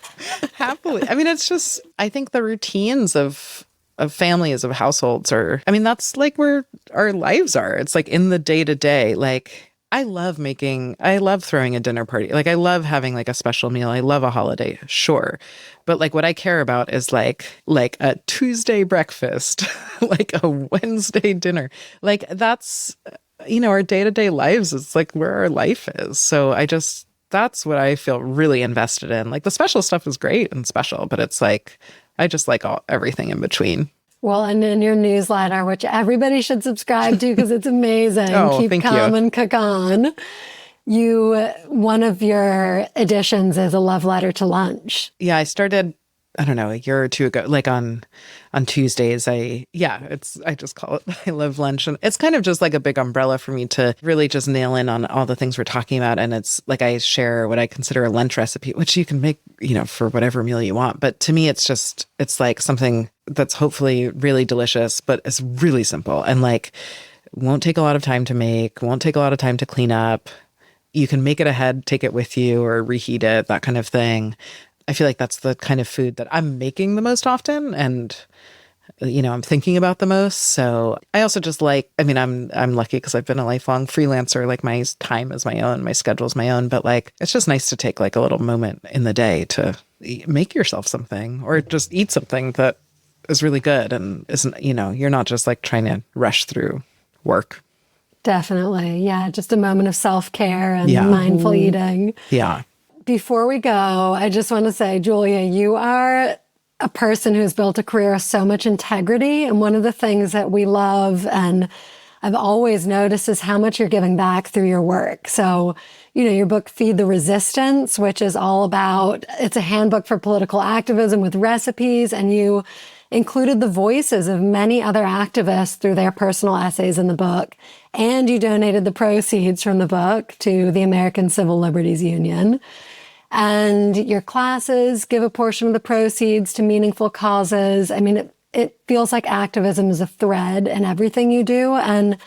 Happily. I mean, it's just, I think the routines of families, of households that's like where our lives are. It's like in the day to day, like I love throwing a dinner party. Like, I love having like a special meal. I love a holiday, sure. But like what I care about is like a Tuesday breakfast, like a Wednesday dinner. Like, that's, our day-to-day lives. It's like where our life is. So that's what I feel really invested in. Like, the special stuff is great and special, but it's like, I just like everything in between. Well, and in your newsletter, which everybody should subscribe to because it's amazing. Keep calm and cook on. One of your editions is a love letter to lunch. Yeah, I started, I don't know, a year or two ago, like on Tuesdays, I just call it I love lunch. And it's kind of just like a big umbrella for me to really just nail in on all the things we're talking about. And it's like, I share what I consider a lunch recipe, which you can make, for whatever meal you want. But to me, it's like something that's hopefully really delicious, but it's really simple and like won't take a lot of time to make, won't take a lot of time to clean up. You can make it ahead, take it with you, or reheat it, that kind of thing. I feel like that's the kind of food that I'm making the most often, and I'm thinking about the most. So I also just like, I'm lucky because I've been a lifelong freelancer. Like, my time is my own, my schedule is my own, but like it's just nice to take like a little moment in the day to make yourself something, or just eat something that is really good and isn't, you're not just like trying to rush through work. Definitely. Yeah. Just a moment of self-care and mindful eating. Yeah. Before we go, I just want to say, Julia, you are a person who's built a career of so much integrity. And one of the things that we love and I've always noticed is how much you're giving back through your work. So, your book, Feed the Resistance, which is all about, it's a handbook for political activism with recipes. And you included the voices of many other activists through their personal essays in the book. And you donated the proceeds from the book to the American Civil Liberties Union. And your classes give a portion of the proceeds to meaningful causes. It feels like activism is a thread in everything you do. And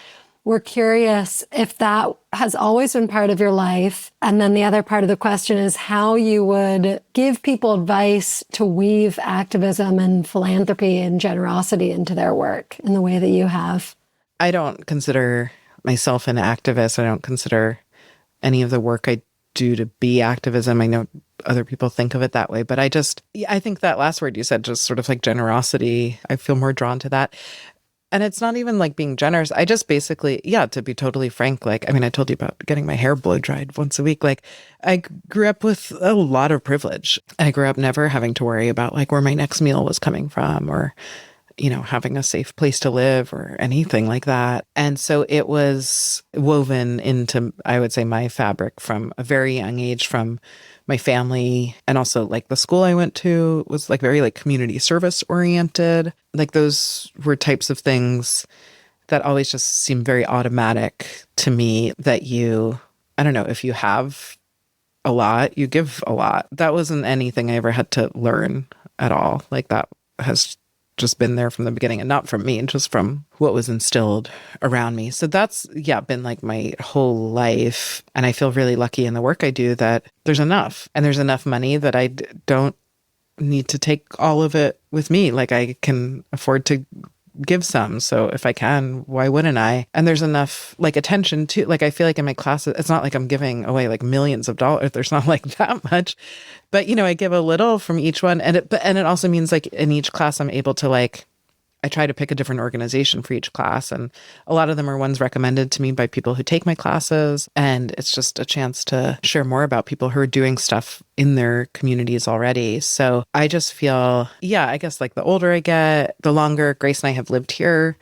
we're curious if that has always been part of your life. And then the other part of the question is how you would give people advice to weave activism and philanthropy and generosity into their work in the way that you have. I don't consider myself an activist. I don't consider any of the work I do to be activism. I know other people think of it that way, but I think that last word you said, just sort of like generosity, I feel more drawn to that. And it's not even like being generous. I just basically, to be totally frank, like, I told you about getting my hair blow dried once a week. Like, I grew up with a lot of privilege. I grew up never having to worry about like where my next meal was coming from, or having a safe place to live or anything like that. And so it was woven into, I would say, my fabric from a very young age, from my family. And also like the school I went to was like very like community service oriented. Like those were types of things that always just seem very automatic to me, that I don't know, if you have a lot, you give a lot. That wasn't anything I ever had to learn at all. Like that has just been there from the beginning, and not from me, just from what was instilled around me. So that's, been like my whole life. And I feel really lucky in the work I do that there's enough, and there's enough money that I don't need to take all of it with me. Like I can afford to give some. So if I can, why wouldn't I? And there's enough like attention to, like, I feel like in my classes, it's not like I'm giving away like millions of dollars. There's not like that much, but I give a little from each one. And it also means like in each class, I'm able to like, I try to pick a different organization for each class. And a lot of them are ones recommended to me by people who take my classes. And it's just a chance to share more about people who are doing stuff in their communities already. So I just feel, I guess like the older I get, the longer Grace and I have lived here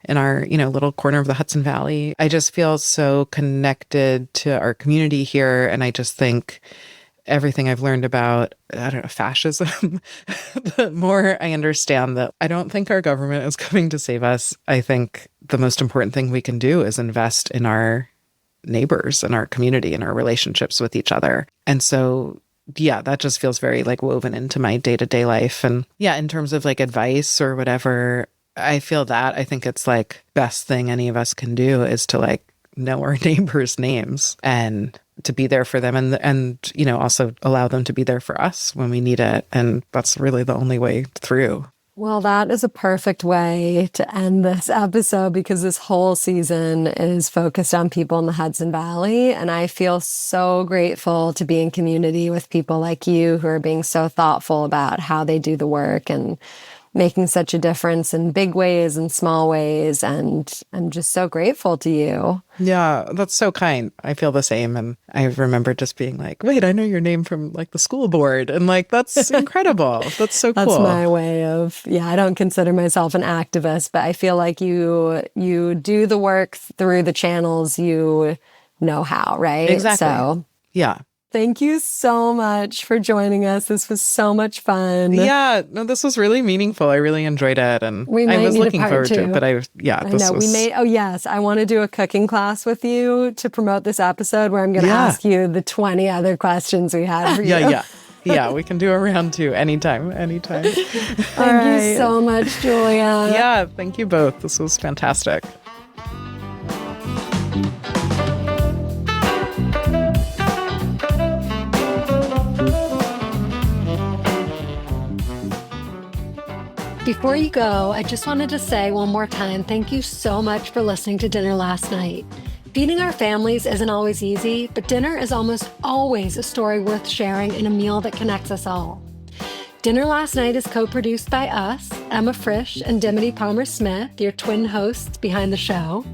in our, little corner of the Hudson Valley, I just feel so connected to our community here. And I just think everything I've learned about, I don't know, fascism, the more I understand that I don't think our government is coming to save us. I think the most important thing we can do is invest in our neighbors and our community and our relationships with each other. And so, that just feels very like woven into my day-to-day life. And in terms of like advice or whatever, I feel that I think it's like best thing any of us can do is to like know our neighbors' names and to be there for them, and also allow them to be there for us when we need it. And that's really the only way through. Well, that is a perfect way to end this episode, because this whole season is focused on people in the Hudson Valley. And I feel so grateful to be in community with people like you who are being so thoughtful about how they do the work and making such a difference in big ways and small ways. And I'm just so grateful to you. Yeah, that's so kind. I feel the same. And I remember just being like, wait, I know your name from like the school board. And like, that's incredible. That's so cool. That's my way of, I don't consider myself an activist, but I feel like you do the work through the channels you know how, right? Exactly. So, yeah. Thank you so much for joining us. This was so much fun. Yeah, no, this was really meaningful. I really enjoyed it, and I was looking forward to it. But I want to do a cooking class with you to promote this episode, where I'm going to ask you the 20 other questions we had for you. Yeah, we can do a round 2 anytime. Thank you so much, Julia. Yeah, thank you both. This was fantastic. Before you go, I just wanted to say one more time, thank you so much for listening to Dinner Last Night. Feeding our families isn't always easy, but dinner is almost always a story worth sharing and a meal that connects us all. Dinner Last Night is co-produced by us, Emma Frisch and Dimity Palmer-Smith, your twin hosts behind the show.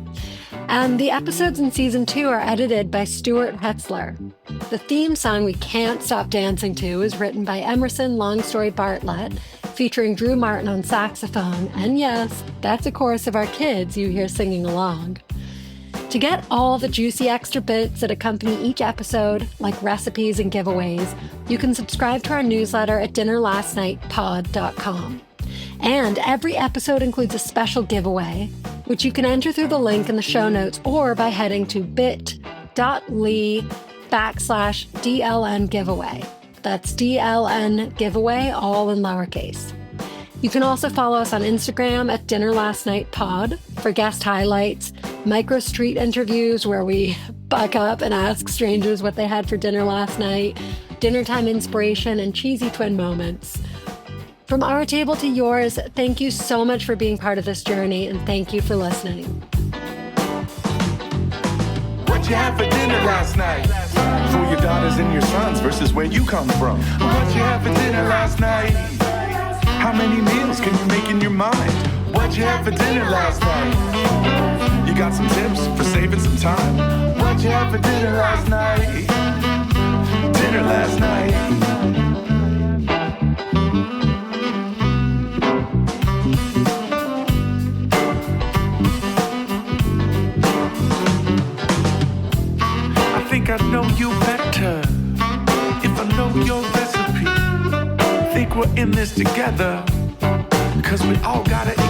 And the episodes in season 2 are edited by Stuart Hetzler. The theme song We Can't Stop Dancing To is written by Emerson Longstory Bartlett, featuring Drew Martin on saxophone. And yes, that's a chorus of our kids you hear singing along. To get all the juicy extra bits that accompany each episode, like recipes and giveaways, you can subscribe to our newsletter at dinnerlastnightpod.com. And every episode includes a special giveaway, which you can enter through the link in the show notes or by heading to bit.ly/DLN giveaway. That's DLN giveaway, all in lowercase. You can also follow us on Instagram at dinnerlastnightpod for guest highlights, micro street interviews where we buck up and ask strangers what they had for dinner last night, dinner time inspiration, and cheesy twin moments. From our table to yours, thank you so much for being part of this journey, and thank you for listening. What you have for dinner last night? For your daughters and your sons versus where you come from. What you have for dinner last night? How many meals can you make in your mind? What you have for dinner last night? You got some tips for saving some time? What you have for dinner last night? Dinner last night. we're in this together. Cause we all gotta